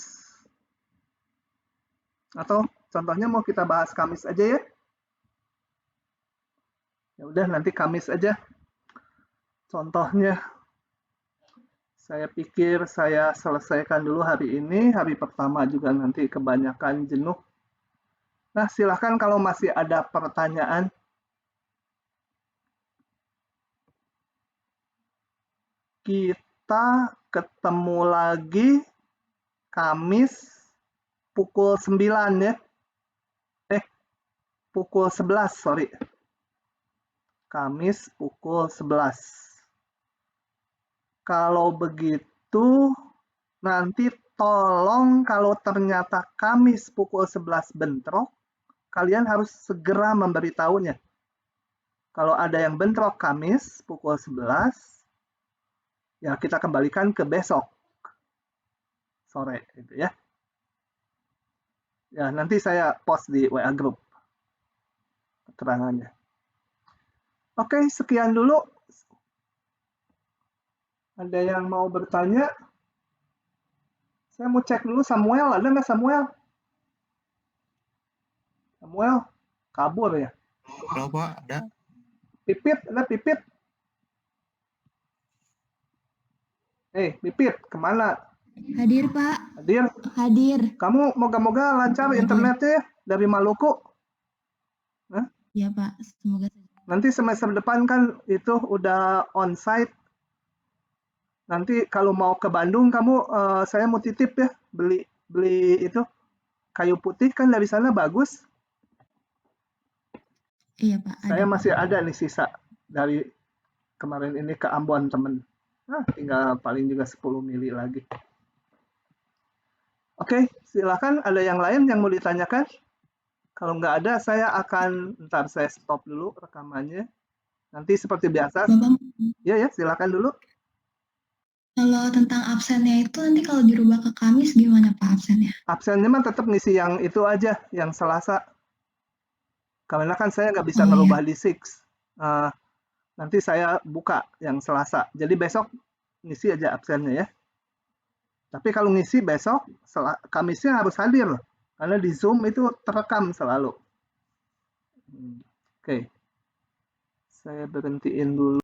Atau contohnya mau kita bahas Kamis aja ya. Ya udah nanti Kamis aja. Contohnya. Saya pikir saya selesaikan dulu hari ini. Hari pertama juga nanti kebanyakan jenuh. Nah, silakan kalau masih ada pertanyaan. Kita ketemu lagi Kamis pukul 9 ya. Pukul 11, sorry. Kamis pukul 11. Kalau begitu, nanti tolong kalau ternyata Kamis pukul 11 bentrok, kalian harus segera memberitahunya. Kalau ada yang bentrok Kamis pukul 11, ya kita kembalikan ke besok sore gitu ya. Ya, nanti saya post di WA group keterangannya. Oke, sekian dulu. Ada yang mau bertanya? Saya mau cek dulu Samuel, ada nggak Samuel? Samuel, kabur ya? Halo Pak, ada. Pipit, ada Pipit? Pipit, kemana? Hadir, Pak. Hadir? Hadir. Kamu moga-moga lancar internetnya ya, dari Maluku? Iya, Pak. Semoga. Nanti semester depan kan itu udah onsite. Nanti kalau mau ke Bandung, saya mau titip ya, beli itu kayu putih kan dari sana bagus. Iya, Pak. Saya masih ada nih sisa dari kemarin ini ke Ambon temen. Nah, tinggal paling juga 10 mili lagi. Oke, silakan ada yang lain yang mau ditanyakan? Kalau nggak ada, saya stop dulu rekamannya. Nanti seperti biasa. Bapak, ya, silakan dulu. kalau tentang absennya itu nanti kalau dirubah ke Kamis gimana Pak absennya? Absennya mah tetap ngisi yang itu aja, yang Selasa. Karena kan saya nggak bisa ngerubah di 6. Nanti saya buka yang Selasa. Jadi besok ngisi aja absennya ya. Tapi kalau ngisi besok, Kamisnya harus hadir loh. Karena di Zoom itu terekam selalu. Oke. Saya berhentiin dulu.